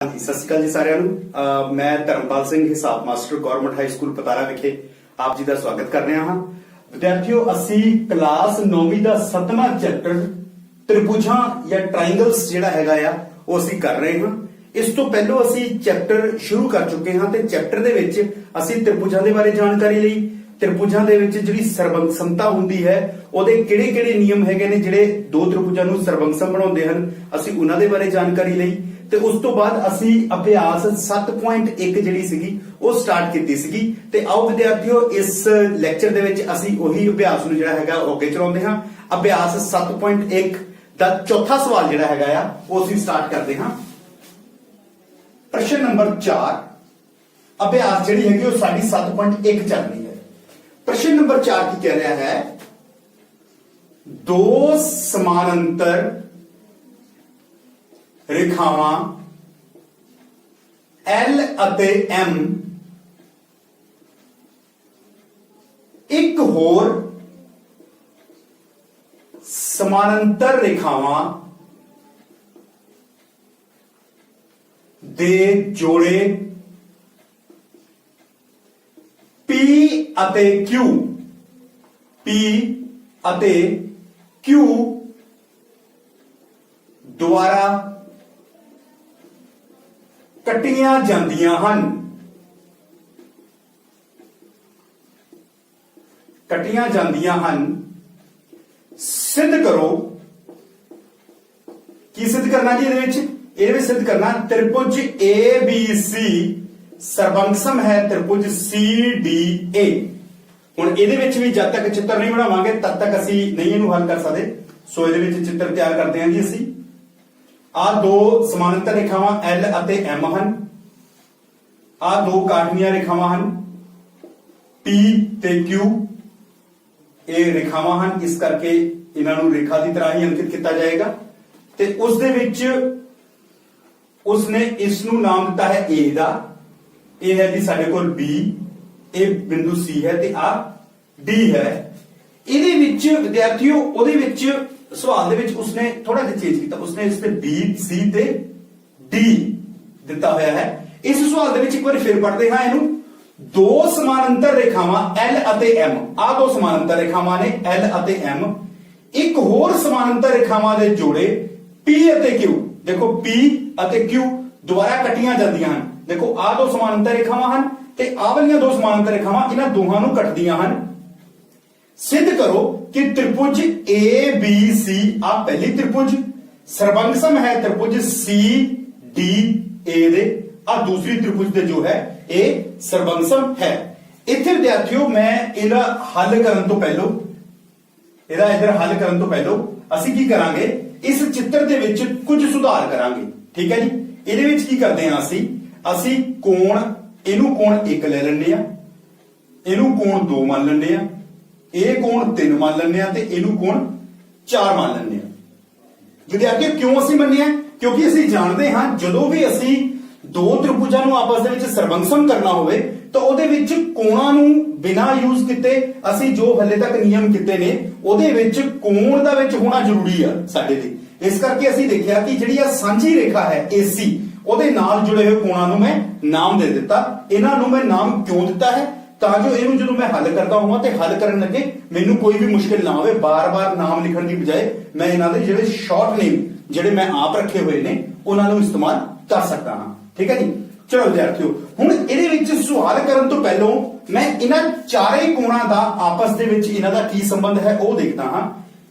ਹਾਂਜੀ ਸਤਿ ਸ਼੍ਰੀ ਅਕਾਲ ਜੀ ਸਾਰਿਆਂ ਨੂੰ ਮੈਂ ਧਰਮਪਾਲ ਸਿੰਘ ਹਿਸਾਬ master government high school Patara ਵਿਖੇ ਆਪ ਜੀ ਦਾ ਸਵਾਗਤ ਕਰ ਰਿਹਾ ਹਾਂ। ਵਿਦਿਆਰਥੀਓ ਅਸੀਂ ਕਲਾਸ 9ਵੀਂ ਦਾ 7ਵਾਂ ਚੈਪਟਰ ਤ੍ਰਿਭੁਜਾਂ ਜਾਂ ਟ੍ਰਾਇੰਗਲਸ ਜਿਹੜਾ ਹੈਗਾ ਆ ਉਹ ਅਸੀਂ ਕਰ ਰਹੇ ਹਾਂ। ਇਸ ਤੋਂ ਪਹਿਲਾਂ ਅਸੀਂ ਚੈਪਟਰ ਸ਼ੁਰੂ ਕਰ ਚੁੱਕੇ ਹਾਂ ਤੇ ਚੈਪਟਰ ਦੇ ਵਿੱਚ ਅਸੀਂ ਤ੍ਰਿਭੁਜਾਂ ਦੇ ਬਾਰੇ ਜਾਣਕਾਰੀ ਲਈ, ਤ੍ਰਿਭੁਜਾਂ ਦੇ ਵਿੱਚ ਜਿਹੜੀ ਸਰਬੰਗਸਮਤਾ ਹੁੰਦੀ ਹੈ ਉਹਦੇ ਕਿਹੜੇ-ਕਿਹੜੇ ਨਿਯਮ ਹੈਗੇ ਨੇ ਜਿਹੜੇ ਦੋ ਤ੍ਰਿਭੁਜਾਂ ਨੂੰ ਸਰਬੰਗਸਮ ਬਣਾਉਂਦੇ ਹਨ, ਅਸੀਂ ਉਹਨਾਂ ਦੇ ਬਾਰੇ ਜਾਣਕਾਰੀ ਲਈ ਤੇ ਉਸ ਤੋਂ ਬਾਅਦ ਅਸੀਂ ਅਭਿਆਸ 7.1 ਜਿਹੜੀ ਸੀਗੀ ਉਹ ਸਟਾਰਟ ਕੀਤੀ ਸੀਗੀ। ਤੇ ਆਓ ਵਿਦਿਆਰਥੀਓ ਇਸ ਲੈਕਚਰ ਦੇ ਵਿੱਚ ਅਸੀਂ ਉਹੀ ਅਭਿਆਸ ਨੂੰ ਜਿਹੜਾ ਹੈਗਾ ਉਹ ਅੱਗੇ ਚਲਾਉਂਦੇ ਹਾਂ। ਅਭਿਆਸ 7.1 ਦਾ ਚੌਥਾ ਸਵਾਲ ਜਿਹੜਾ ਹੈਗਾ ਆ ਉਹ ਅਸੀਂ ਸਟਾਰਟ ਕਰਦੇ ਹਾਂ। ਪ੍ਰਸ਼ਨ ਨੰਬਰ 4 ਅਭਿਆਸ ਜਿਹੜੀ ਹੈਗੀ ਉਹ ਸਾਡੀ 7.1 ਚੱਲ ਰਹੀ ਹੈ। ਪ੍ਰਸ਼ਨ ਨੰਬਰ 4 ਕੀ ਕਹਿ ਰਿਹਾ ਹੈ? ਦੋ ਸਮਾਨਾਂਤਰ ਰੇਖਾਵਾਂ L ਅਤੇ M ਇੱਕ ਹੋਰ ਸਮਾਨਾਂਤਰ ਰੇਖਾਵਾਂ ਦੇ ਜੋੜੇ P ਅਤੇ Q ਦੁਆਰਾ ਕੱਟੀਆਂ ਜਾਂਦੀਆਂ ਹਨ। ਸਿੱਧ ਕਰੋ। ਕੀ ਸਿੱਧ ਕਰਨਾ ਜੀ ਇਹਦੇ ਵਿੱਚ ਸਿੱਧ ਕਰਨਾ ਤ੍ਰਿਭੁਜ ABC ਸਰਬੰਗਸਮ ਹੈ ਤ੍ਰਿਭੁਜ CDA। ਹੁਣ ਇਹਦੇ ਵਿੱਚ ਵੀ ਜਦ ਤੱਕ ਚਿੱਤਰ ਨਹੀਂ ਬਣਾਵਾਂਗੇ ਤਦ ਤੱਕ ਅਸੀਂ ਨਹੀਂ ਇਹਨੂੰ ਹੱਲ ਕਰ ਸਕਦੇ। ਸੋ ਇਹਦੇ ਵਿੱਚ ਚਿੱਤਰ ਤਿਆਰ ਕਰਦੇ ਹਾਂ ਜੀ ਅਸੀਂ। ਆ ਦੋ ਸਮਾਨਾਂਤਰ ਰੇਖਾਵਾਂ L ਅਤੇ M ਹਨ। ਆ ਦੋ ਕਾਟਵੀਆਂ ਰੇਖਾਵਾਂ ਹਨ P ਤੇ Q। ਇਹ ਰੇਖਾਵਾਂ ਹਨ, ਇਸ ਕਰਕੇ ਇਹਨਾਂ ਨੂੰ ਰੇਖਾ ਦੀ ਤਰ੍ਹਾਂ ਹੀ ਅੰਕਿਤ ਕੀਤਾ ਜਾਏਗਾ। ਤੇ ਉਸ ਦੇ ਵਿੱਚ ਉਸਨੇ ਇਸ ਨੂੰ ਨਾਮ ਦਿੱਤਾ ਹੈ A ਦਾ। ਇਹ ਹੈ ਜੀ ਸਾਡੇ ਕੋਲ B, ਇਹ ਬਿੰਦੂ C ਹੈ ਤੇ ਆ D ਹੈ। ਇਹਦੇ ਵਿੱਚ ਵਿਦਿਆਰਥੀਓ ਉਹਦੇ ਵਿੱਚ ਸਵਾਲ ਦੇ ਵਿੱਚ ਉਸਨੇ ਥੋੜਾ ਜਿਹਾ ਚੇਂਜ ਕੀਤਾ। ਉਸਨੇ ਇਸ ਤੇ B, C ਤੇ D ਦਿੱਤਾ ਹੋਇਆ ਹੈ। ਇਸ ਸਵਾਲ ਦੇ ਵਿੱਚ ਇੱਕ ਵਾਰ ਫਿਰ ਪੜ੍ਹਦੇ ਹਾਂ ਇਹਨੂੰ। ਦੋ ਸਮਾਨਾਂਤਰ ਰੇਖਾਵਾਂ L ਅਤੇ M, ਆ ਦੋ ਸਮਾਨਾਂਤਰ ਰੇਖਾਵਾਂ ਨੇ L ਅਤੇ M ਇੱਕ ਹੋਰ ਸਮਾਨਾਂਤਰ ਰੇਖਾਵਾਂ ਦੇ ਜੋੜੇ P ਅਤੇ Q। ਦੇਖੋ P ਅਤੇ Q ਦੁਆਰਾ ਕੱਟੀਆਂ ਜਾਂਦੀਆਂ ਹਨ। ਦੇਖੋ ਆ ਦੋ ਸਮਾਨਾਂਤਰ ਰੇਖਾਵਾਂ ਹਨ ਤੇ ਆਹ ਵਾਲੀਆਂ ਦੋ ਸਮਾਨਾਂਤਰ ਰੇਖਾਵਾਂ ਇਹਨਾਂ ਦੋਹਾਂ ਨੂੰ ਕੱਟਦੀਆਂ ਹਨ। ਸਿੱਧ ਕਰੋ ਕਿ ਤ੍ਰਿਭੁਜ ABC ਆ ਪਹਿਲੀ ਤ੍ਰਿਭੁਜ ਸਰਬੰਗਸਮ ਹੈ ਤ੍ਰਿਭੁਜ CDA ਦੇ। ਆ ਦੂਸਰੀ ਤ੍ਰਿਭੁਜ ਦੇ ਜੋ ਹੈ ਇਹ ਸਰਬੰਗਸਮ ਹੈ। ਇੱਥੇ ਵਿਦਿਆਰਥੀਓ ਮੈਂ ਇਹਦਾ ਹੱਲ ਕਰਨ ਤੋਂ ਪਹਿਲਾਂ ਅਸੀਂ ਕੀ ਕਰਾਂਗੇ, ਇਸ ਚਿੱਤਰ ਦੇ ਵਿੱਚ ਕੁਝ ਸੁਧਾਰ ਕਰਾਂਗੇ। ਠੀਕ ਹੈ ਜੀ। ਇਹਦੇ ਵਿੱਚ ਕੀ ਕਰਦੇ ਹਾਂ ਅਸੀਂ ਕੋਣ, ਇਹਨੂੰ ਕੋਣ 1 ਲੈ ਲੈਂਦੇ ਆ, ਇਹਨੂੰ ਕੋਣ 2 ਮੰਨ ਲੈਂਦੇ ਆ, ਇਹ ਕੋਣ 3 ਮੰਨ ਲੈਂਦੇ ਆ ਤੇ ਇਹਨੂੰ ਕੋਣ 4 ਮੰਨ ਲੈਂਦੇ ਆ। ਵਿਦਿਆਰਥੀਓ ਕਿਉਂ ਅਸੀਂ ਮੰਨਿਆ? ਕਿਉਂਕਿ ਅਸੀਂ ਜਾਣਦੇ ਹਾਂ ਜਦੋਂ ਵੀ ਅਸੀਂ ਦੋ ਤ੍ਰਿਭੁਜਾਂ ਨੂੰ ਆਪਸ ਦੇ ਵਿੱਚ ਸਰਬੰਗਸਮ ਕਰਨਾ ਹੋਵੇ ਤਾਂ ਉਹਦੇ ਵਿੱਚ ਕੋਣਾਂ ਨੂੰ ਬਿਨਾਂ ਯੂਜ਼ ਕੀਤੇ ਅਸੀਂ ਜੋ ਹਲੇ ਤੱਕ ਨਿਯਮ ਕੀਤੇ ਨੇ ਉਹਦੇ ਵਿੱਚ ਕੋਣ ਦਾ ਵਿੱਚ ਹੋਣਾ ਜ਼ਰੂਰੀ ਆ ਸਾਡੇ ਲਈ। ਇਸ ਕਰਕੇ ਅਸੀਂ ਦੇਖਿਆ ਕਿ ਜਿਹੜੀ ਆ ਸਾਂਝੀ ਰੇਖਾ ਹੈ AC ਉਹਦੇ ਨਾਲ ਜੁੜੇ ਹੋਏ ਕੋਣਾਂ ਨੂੰ ਮੈਂ ਨਾਮ ਦੇ ਦਿੱਤਾ। ਇਹਨਾਂ ਨੂੰ ਮੈਂ ਨਾਮ ਕਿਉਂ ਦਿੱਤਾ ਹੈ? ਤਾਂ ਜੋ ਇਹਨੂੰ ਜਦੋਂ ਮੈਂ ਹੱਲ ਕਰਦਾ ਹਾਂ ਤੇ ਹੱਲ ਕਰਨ ਲੱਗੇ ਮੈਨੂੰ ਕੋਈ ਵੀ ਮੁਸ਼ਕਿਲ ਨਾ ਹੋਵੇ। ਬਾਰ-ਬਾਰ ਨਾਮ ਲਿਖਣ ਦੀ ਬਜਾਏ ਮੈਂ ਇਹਨਾਂ ਦੇ ਜਿਹੜੇ ਸ਼ਾਰਟ ਨੇਮ ਜਿਹੜੇ ਮੈਂ ਆਪ ਰੱਖੇ ਹੋਏ ਨੇ ਉਹਨਾਂ ਨੂੰ ਇਸਤੇਮਾਲ ਕਰ ਸਕਦਾ ਹਾਂ। ਠੀਕ ਹੈ ਜੀ। ਚਲੋ ਵਿਦਿਆਰਥੀਓ ਹੁਣ ਇਹਦੇ ਵਿੱਚ ਸਵਾਲ ਕਰਨ ਤੋਂ ਪਹਿਲਾਂ ਮੈਂ ਇਹਨਾਂ ਚਾਰੇ ਕੋਣਾਂ ਦਾ ਆਪਸ ਦੇ ਵਿੱਚ ਇਹਨਾਂ ਦਾ ਕੀ ਸੰਬੰਧ ਹੈ ਉਹ ਦੇਖਦਾ ਹਾਂ।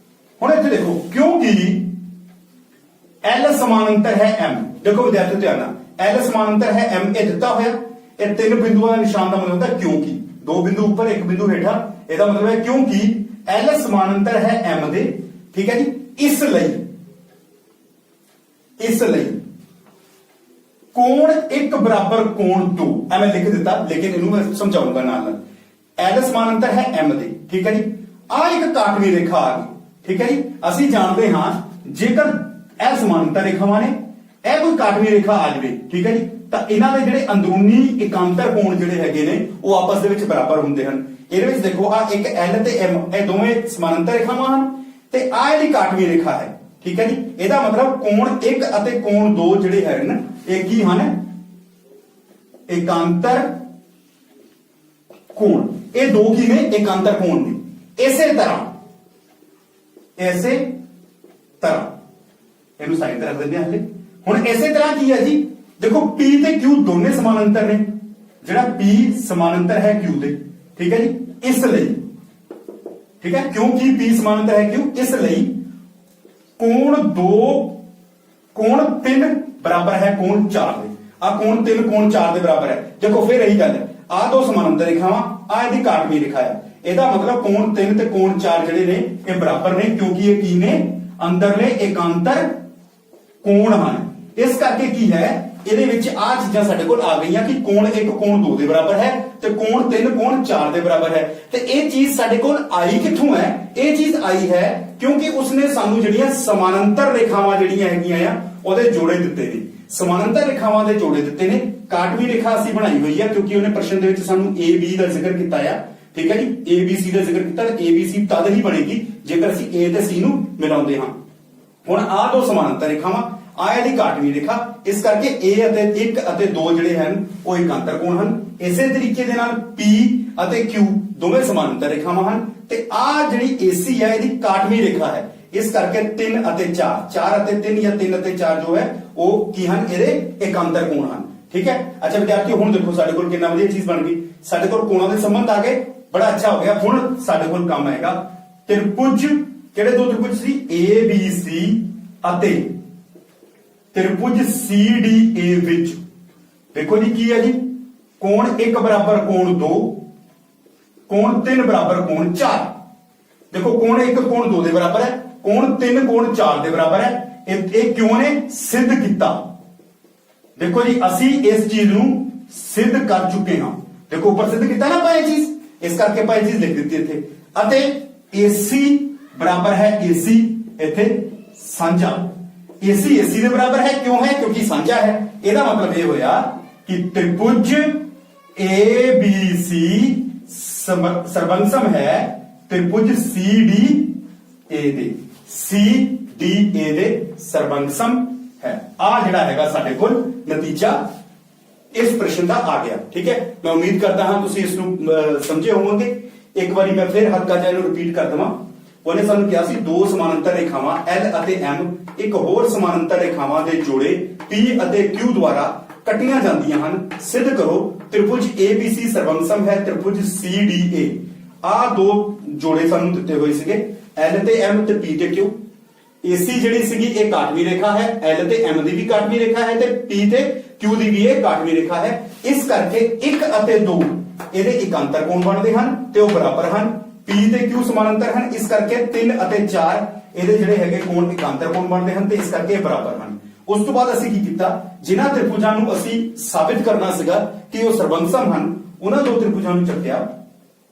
ਹੁਣ ਇੱਥੇ ਦੇਖੋ, ਕਿਉਂਕਿ L ਸਮਾਨਾਂਤਰ ਹੈ M। ਦੇਖੋ ਵਿਦਿਆਰਥੀਓ ਧਿਆਨ ਨਾਲ, L ਸਮਾਨਾਂਤਰ ਹੈ M ਇਹ ਦਿੱਤਾ ਹੋਇਆ। ਇਹ ਤਿੰਨ ਬਿੰਦੂਆਂ ਦਾ ਨਿਸ਼ਾਨ ਦਾ ਮਤਲਬ ਹੁੰਦਾ ਕਿਉਂਕਿ, ਦੋ ਬਿੰਦੂ ਉੱਪਰ ਇੱਕ ਬਿੰਦੂ ਹੇਠਾਂ, ਇਹਦਾ ਮਤਲਬ ਹੈ ਕਿਉਂਕਿ L ਸਮਾਨਾਂਤਰ ਹੈ M ਦੇ। ਠੀਕ ਹੈ ਜੀ। ਇਸ ਲਈ ਕੋਣ 1 ਬਰਾਬਰ ਕੋਣ 2 ਐਵੇਂ ਲਿਖ ਦਿੱਤਾ, ਲੇਕਿਨ ਇਹਨੂੰ ਮੈਂ ਸਮਝਾਉਂਗਾ ਨਾਲ। L ਸਮਾਨਾਂਤਰ ਹੈ M ਦੇ। ਠੀਕ ਹੈ ਜੀ। ਆ ਇੱਕ ਕਾਟਵੀਂ ਰੇਖਾ ਆ ਗਈ। ਠੀਕ ਹੈ ਜੀ। ਅਸੀਂ ਜਾਣਦੇ ਹਾਂ ਜੇਕਰ ਇਹ ਸਮਾਨਾਂਤਰ ਰੇਖਾਵਾਂ ਨੇ, ਇਹ ਕੋਈ ਕਾਟਵੀਂ ਰੇਖਾ ਆ ਜਾਵੇ, ਠੀਕ ਹੈ ਜੀ, ਤਾਂ ਇਹਨਾਂ ਦੇ ਜਿਹੜੇ ਅੰਦਰੂਨੀ ਇਕਾਂਤਰ ਕੋਣ ਜਿਹੜੇ ਹੈਗੇ ਨੇ ਉਹ ਆਪਸ ਦੇ ਵਿੱਚ ਬਰਾਬਰ ਹੁੰਦੇ ਹਨ। ਇਹਦੇ ਵਿੱਚ ਦੇਖੋ ਆ ਇੱਕ L ਤੇ M ਇਹ ਦੋਵੇਂ ਸਮਾਨਾਂਤਰ ਰੇਖਾਵਾਂ ਹਨ ਤੇ ਆ ਇਹਦੀ ਕਾਟਵੀਂ ਰੇਖਾ ਹੈ। ਠੀਕ ਹੈ ਜੀ। ਇਹਦਾ ਮਤਲਬ ਕੋਣ 1 ਅਤੇ ਕੋਣ 2 ਜਿਹੜੇ ਹਨ ਇਹ ਕੀ ਹਨ एकांतर कोण। ये दो की ने एकांतर कोण ने। इसे तरह इनू साइड रख देते हैं। हुण इसे तरह की है जी, देखो P ते Q दोने समानांतर ने, जेड़ा P समानांतर है Q दे, ठीक है जी। इसलिए ठीक है, क्योंकि P समानांतर है Q, इसलिए कोण 3 बराबर है कोण 4 दे। आ कोण 3 कोण 4 दे बराबर है। देखो फिर यही गल है, आ दो समानांतर रेखावां, आ इहदी काटवी रेखा है। ਇਹਦਾ मतलब कोण 3 ਤੇ कोण 4 ਜਿਹੜੇ ਨੇ ਇਹ ਬਰਾबर ਨੇ, क्योंकि ਇਹ ਕੀ ਨੇ ਅੰਦਰਲੇ एकांतर कोण ਹਨ। ਇਸ ਕਰਕੇ ਕੀ ਹੈ, ਇਹਦੇ ਵਿੱਚ ਆ ਚੀਜ਼ਾਂ ਸਾਡੇ ਕੋਲ ਆ ਗਈਆਂ ਕਿ कोण 1 कोण 2 ਦੇ ਬਰਾबर ਹੈ ਤੇ कोण 3 कोण 4 ਦੇ ਬਰਾबर ਹੈ। ਤੇ ਇਹ ਚੀਜ਼ ਸਾਡੇ ਕੋਲ ਆਈ ਕਿੱਥੋਂ ਹੈ? ਇਹ ਚੀਜ਼ ਆਈ ਹੈ ਕਿਉਂਕਿ ਉਸਨੇ ਸਾਨੂੰ ਜਿਹੜੀਆਂ ਸਮਾਨਾਂਤਰ ਰੇਖਾਵਾਂ ਜਿਹੜੀਆਂ ਹੈਗੀਆਂ ਆ ਉਹਦੇ ਜੋੜੇ ਦਿੱਤੇ ਨੇ। समानांतर रेखावां दे जोड़े दिते ने। काटवी रेखा ਅਸੀਂ ਬਣਾਈ ਹੋਈ ਹੈ ਕਿਉਂਕਿ ਉਹਨੇ ਪ੍ਰਸ਼ਨ ਦੇ ਵਿੱਚ ਸਾਨੂੰ A B ਦਾ ਜ਼ਿਕਰ ਕੀਤਾ ਆ, ਠੀਕ ਹੈ ਜੀ। A B C ਦਾ ਜ਼ਿਕਰ ਕੀਤਾ ਤੇ A B C ਤਦ ਹੀ ਬਣੇਗੀ ਜੇਕਰ ਅਸੀਂ A ਤੇ C ਨੂੰ ਮਿਲਾਉਂਦੇ ਹਾਂ। ਹੁਣ ਆ ਦੋ ਸਮਾਨਾਂतर ਰੇਖਾਵਾਂ, ਆ ਇਹਦੀ ਕਾਟਵੀ ਰੇਖਾ, ਇਸ ਕਰਕੇ A ਅਤੇ 1 ਅਤੇ 2 ਜਿਹੜੇ ਹਨ ਉਹ ਇਕਾਂਤਰ ਕੋਣ ਹਨ। ਇਸੇ ਤਰੀਕੇ ਦੇ ਨਾਲ P ਅਤੇ Q ਦੋਵੇਂ ਸਮਾਨਾਂਤਰ ਰੇਖਾਵਾਂ ਹਨ ਤੇ ਆ ਜਿਹੜੀ AC ਹੈ ਇਹਦੀ ਕਾਟਵੀ ਰੇਖਾ ਹੈ। ਇਸ ਕਰਕੇ 3 ਅਤੇ 4 ਅਤੇ 3 ਜਾਂ 3 ਅਤੇ 4 ਜੋ ਹੈ ਉਹ ਕੀ ਹਨ, ਇਹਦੇ ਇਕਾਂਤਰ ਕੋਣ ਹਨ, ਠੀਕ ਹੈ। ਅੱਛਾ ਵਿਦਿਆਰਥੀਓ, ਹੁਣ ਦੇਖੋ ਸਾਡੇ ਕੋਲ ਕਿੰਨਾ ਵਧੀਆ ਚੀਜ਼ ਬਣ ਗਈ। ਸਾਡੇ ਕੋਲ ਕੋਣਾਂ ਦੇ ਸੰਬੰਧ ਆ ਗਏ, ਬੜਾ ਅੱਛਾ ਹੋ ਗਿਆ। ਹੁਣ ਸਾਡੇ ਕੋਲ ਕੰਮ ਆਏਗਾ त्रिभुज। ਕਿਹੜੇ ਦੋ त्रिभुज ਸੀ? ABC ਅਤੇ त्रिभुज CDA ਵਿੱਚ ਦੇਖੋ ਜੀ ਕੀ ਹੈ ਜੀ, ਕੋਣ 1 ਬਰਾਬਰ ਕੋਣ 2, ਕੋਣ 3 ਬਰਾਬਰ ਕੋਣ 4। ਦੇਖੋ ਕੋਣ 1 ਕੋਣ 2 ਦੇ ਬਰਾबर ਹੈ, कोण 3 कोण 4 ਦੇ ਬਰਾबर है। ਇਹ ਕਿਉਂ ਨੇ ਸਿੱਧ ਕੀਤਾ? ਦੇਖੋ ਜੀ ਅਸੀਂ ਇਸ ਚੀਜ਼ ਨੂੰ ਸਿੱਧ ਕਰ ਚੁੱਕੇ ਹਾਂ। ਦੇਖੋ ਉੱਪਰ ਸਿੱਧ ਕੀਤਾ ਨਾ ਆਪਾਂ ਇਹ ਚੀਜ਼, ਇਸ ਕਰਕੇ ਆਪਾਂ ਇਹ ਚੀਜ਼ ਲਿਖ ਦਿੱਤੀ ਇੱਥੇ। ਅਤੇ AC ਬਰਾबर है AC, ਇੱਥੇ ਸਾਂਝਾ। AC AC ਦੇ ਬਰਾबर है, ਕਿਉਂ ਹੈ? ਕਿਉਂਕਿ ਸਾਂਝਾ ਹੈ। ਇਹਦਾ ਮਤਲਬ ਇਹ ਹੋਇਆ ਕਿ त्रिभुज ABC ਸਰਬੰਸਮ ਹੈ त्रिभुज CDA ਦੇ। CDA ਦੇ ਸਰਬੰਸਮ ਹੈ। ਆ ਜਿਹੜਾ ਹੈਗਾ ਸਾਡੇ ਕੋਲ ਨਤੀਜਾ ਇਸ ਪ੍ਰਸ਼ਨ ਦਾ ਆ ਗਿਆ, ਠੀਕ ਹੈ। ਮੈਂ ਉਮੀਦ ਕਰਦਾ ਹਾਂ ਤੁਸੀਂ ਇਸ ਨੂੰ ਸਮਝੇ ਹੋਵੋਗੇ। ਇੱਕ ਵਾਰੀ ਮੈਂ ਫਿਰ ਹਲਕਾ ਜਿਹਾ ਇਹਨੂੰ ਰਿਪੀਟ ਕਰ ਦਵਾਂ। ਉਹਨੇ ਸਾਨੂੰ ਕਿਹਾ ਸੀ ਦੋ ਸਮਾਨਾਂਤਰ ਰੇਖਾਵਾਂ L ਅਤੇ M ਇੱਕ ਹੋਰ ਸਮਾਨਾਂਤਰ ਰੇਖਾਵਾਂ ਦੇ ਜੋੜੇ P ਅਤੇ Q ਦੁਆਰਾ ਕੱਟੀਆਂ ਜਾਂਦੀਆਂ ਹਨ। ਸਿੱਧ ਕਰੋ त्रिभुज ABC ਸਰਬੰਸਮ ਹੈ त्रिभुज CDA। ਆ ਦੋ ਜੋੜੇ ਸਾਨੂੰ ਦਿੱਤੇ ਹੋਏ ਸੀਗੇ, L ਤੇ M ਤੇ P ਤੇ Q। AC ਜਿਹੜੀ ਸੀਗੀ ਇਹ ਕਾਟਵੀ ਰੇਖਾ ਹੈ, L ਤੇ M ਦੀ ਵੀ ਕਾਟਵੀ ਰੇਖਾ ਹੈ ਤੇ P ਤੇ Q ਦੀ ਵੀ ਇਹ ਕਾਟਵੀ ਰੇਖਾ ਹੈ। ਇਸ ਕਰਕੇ 1 ਅਤੇ 2 ਇਹਦੇ ਇਕਾਂਤਰ ਕੋਣ ਬਣਦੇ ਹਨ ਤੇ ਉਹ ਬਰਾਬਰ ਹਨ। P ਤੇ Q ਸਮਾਨਾਂਤਰ ਹਨ, ਇਸ ਕਰਕੇ 3 ਅਤੇ 4 ਇਹਦੇ ਜਿਹੜੇ ਹੈਗੇ ਕੋਣ ਇਕਾਂਤਰ ਕੋਣ ਬਣਦੇ ਹਨ ਤੇ ਇਸ ਕਰਕੇ ਇਹ ਬਰਾਬਰ ਹਨ। ਉਸ ਤੋਂ ਬਾਅਦ ਅਸੀਂ ਕੀ ਕੀਤਾ, ਜਿਨ੍ਹਾਂ ਤ੍ਰਿਭੁਜਾਂ ਨੂੰ ਅਸੀਂ ਸਾਬਿਤ ਕਰਨਾ ਸੀਗਾ ਕਿ ਉਹ ਸਰਬੰਸਮ ਹਨ, ਉਹਨਾਂ ਦੋ ਤ੍ਰਿਭੁਜਾਂ ਨੂੰ ਚੱਕਿਆ,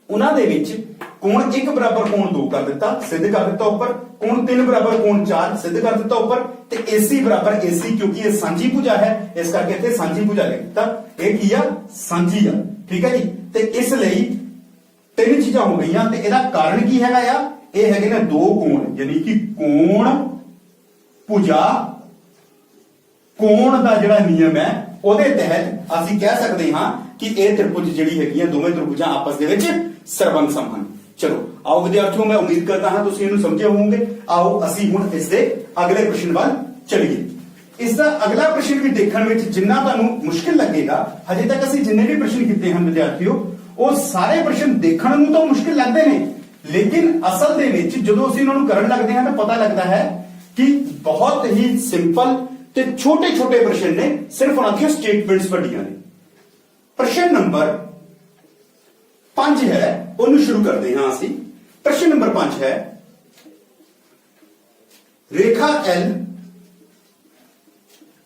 ਉਹਨਾਂ ਦੇ ਵਿੱਚ कोण 1 बराबर कोण 2 कर दिता, सिद्ध कर दिता ऊपर। कोण 3 बराबर कोण 4 सिद्ध कर दिता ऊपर। ते AC बराबर AC, क्योंकि ये सांझी भुजा है इस करके इत्थे सांझी भुजा लिख दिता। ये की आ सांझी आ, ठीक है जी। ते इसलिए 3 चीजां हो गईयां ते इहदा कारण की हैगा आ, ये हैगे ने दो कोण, यानी कि कोण भुजा कोण दा जिहड़ा नियम है ਉਹਦੇ तहत ਅਸੀਂ ਕਹਿ ਸਕਦੇ ਹਾਂ ਕਿ ਇਹ त्रिभुज ਜਿਹੜੀ ਹੈਗੀਆਂ ਦੋਵੇਂ त्रिभुजां ਆਪਸ ਦੇ ਵਿੱਚ ਸਰਬੰਸਮ ਹਨ। चलो आओ विद्यार्थियों, मैं उम्मीद करता हां तुसीं इहनूं समझे होवोगे। आओ ਅਸੀਂ ਹੁਣ ਇਸ ਦੇ ਅਗਲੇ ਪ੍ਰਸ਼ਨ ਵੱਲ ਚੱਲੀਏ। ਇਸ ਦਾ ਅਗਲਾ ਪ੍ਰਸ਼ਨ ਵੀ ਦੇਖਣ ਵਿੱਚ ਜਿੰਨਾ ਤੁਹਾਨੂੰ ਮੁਸ਼ਕਿਲ ਲੱਗੇਗਾ, ਹਜੇ ਤੱਕ ਅਸੀਂ ਜਿੰਨੇ ਵੀ ਪ੍ਰਸ਼ਨ ਕੀਤੇ ਹਨ ਵਿਦਿਆਰਥੀਓ, ਉਹ ਸਾਰੇ ਪ੍ਰਸ਼ਨ ਦੇਖਣ ਨੂੰ ਤਾਂ ਮੁਸ਼ਕਿਲ ਲੱਗਦੇ ਨੇ, ਲੇਕਿਨ ਅਸਲ ਦੇ ਵਿੱਚ ਜਦੋਂ ਅਸੀਂ ਉਹਨਾਂ ਨੂੰ ਕਰਨ ਲੱਗਦੇ ਹਾਂ ਤਾਂ ਪਤਾ ਲੱਗਦਾ ਹੈ ਕਿ ਬਹੁਤ ਹੀ ਸਿੰਪਲ ਤੇ ਛੋਟੇ-ਛੋਟੇ ਪ੍ਰਸ਼ਨ ਨੇ, ਸਿਰਫ ਉਹਨਾਂ ਦੀਆਂ ਸਟੇਟਮੈਂਟਸ ਵੱਡੀਆਂ ਨੇ। ਪ੍ਰਸ਼ਨ ਨੰਬਰ 5 है, ਉਹਨੂੰ ਸ਼ੁਰੂ ਕਰਦੇ ਹਾਂ ਅਸੀਂ। ਪ੍ਰਸ਼ਨ ਨੰਬਰ 5 ਹੈ, ਰੇਖਾ L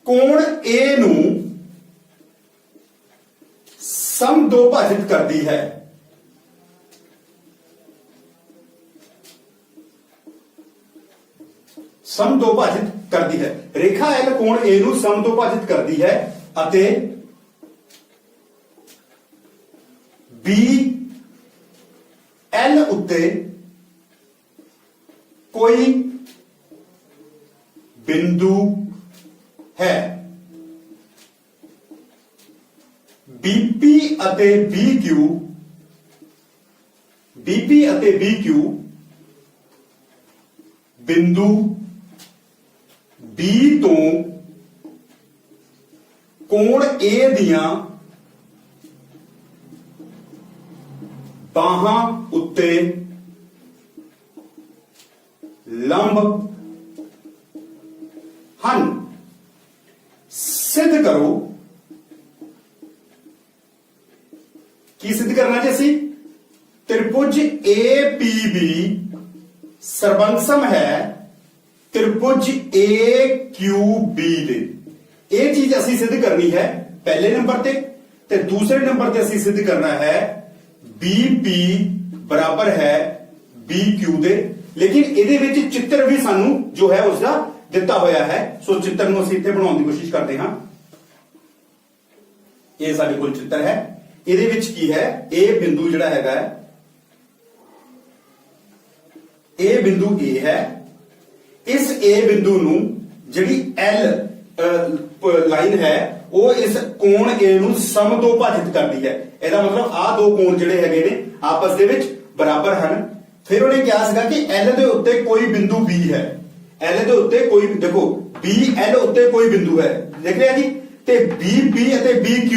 ਕੋਣ A ਨੂੰ ਸਮਦੋਭਾਜਿਤ ਕਰਦੀ ਹੈ। ਸਮਦੋਭਾਜਿਤ ਕਰਦੀ ਹੈ। ਰੇਖਾ L ਕੋਣ A ਨੂੰ ਸਮਦੋਭਾਜਿਤ ਕਰਦੀ ਹੈ ਅਤੇ B L ਉੱਤੇ ਕੋਈ ਬਿੰਦੂ है। BP ਅਤੇ BQ ਬਿੰਦੂ B ਤੋਂ ਕੋਣ A ਦੀਆਂ ਬਾਹਾਂ ਉੱਤੇ ਲੰਬ ਹਨ। सिद्ध करो की सिद्ध करना जी ਅਸੀਂ त्रिभुज APB ਸਰਬੰਗਸਮ ਹੈ त्रिभुज AQB ਦੇ। ਇਹ ਚੀਜ਼ ਅਸੀਂ ਸਿੱਧ ਕਰਨੀ ਹੈ ਪਹਿਲੇ ਨੰਬਰ ਤੇ ਦੂਸਰੇ ਨੰਬਰ ਤੇ ਅਸੀਂ ਸਿੱਧ ਕਰਨਾ ਹੈ BP ਬਰਾਬਰ ਹੈ BQ ਦੇ। ਲੇਕਿਨ ਇਹਦੇ ਵਿੱਚ ਚਿੱਤਰ ਵੀ ਸਾਨੂੰ ਜੋ ਹੈ ਉਸ ਦਾ ਦਿੱਤਾ ਹੋਇਆ ਹੈ। ਸੋ ਚਿੱਤਰ ਨੂੰ ਅਸੀਂ ਇੱਥੇ ਬਣਾਉਣ ਦੀ ਕੋਸ਼ਿਸ਼ ਕਰਦੇ ਹਾਂ। ਇਹ ਸਾਡੇ ਕੋਲ ਚਿੱਤਰ ਹੈ। ਇਹਦੇ ਵਿੱਚ ਕੀ ਹੈ, ਇਹ ਬਿੰਦੂ ਜਿਹੜਾ ਹੈਗਾ ਇਹ ਬਿੰਦੂ A ਹੈ। ਇਸ A ਬਿੰਦੂ ਨੂੰ ਜਿਹੜੀ L ਲਾਈਨ ਹੈ ਉਹ ਇਸ ਕੋਣ A ਨੂੰ ਸਮ ਤੋਂ ਭਾਜਿਤ ਕਰਦੀ ਹੈ। ਇਹਦਾ ਮਤਲਬ ਆਹ ਦੋ ਕੋਣ ਜਿਹੜੇ ਹੈਗੇ ਨੇ ਆਪਸ ਦੇ ਵਿੱਚ ਬਰਾਬਰ ਹਨ। ਫਿਰ ਉਹਨੇ ਕਿਹਾ ਸੀਗਾ ਕਿ L ਦੇ ਉੱਤੇ ਕੋਈ ਬਿੰਦੂ B ਹੈ। L ਦੇ ਉੱਤੇ ਕੋਈ, ਦੇਖੋ BL ਉੱਤੇ ਕੋਈ ਬਿੰਦੂ ਹੈ, ਦੇਖ ਲਿਆ ਜੀ। ਤੇ BP ਅਤੇ BQ,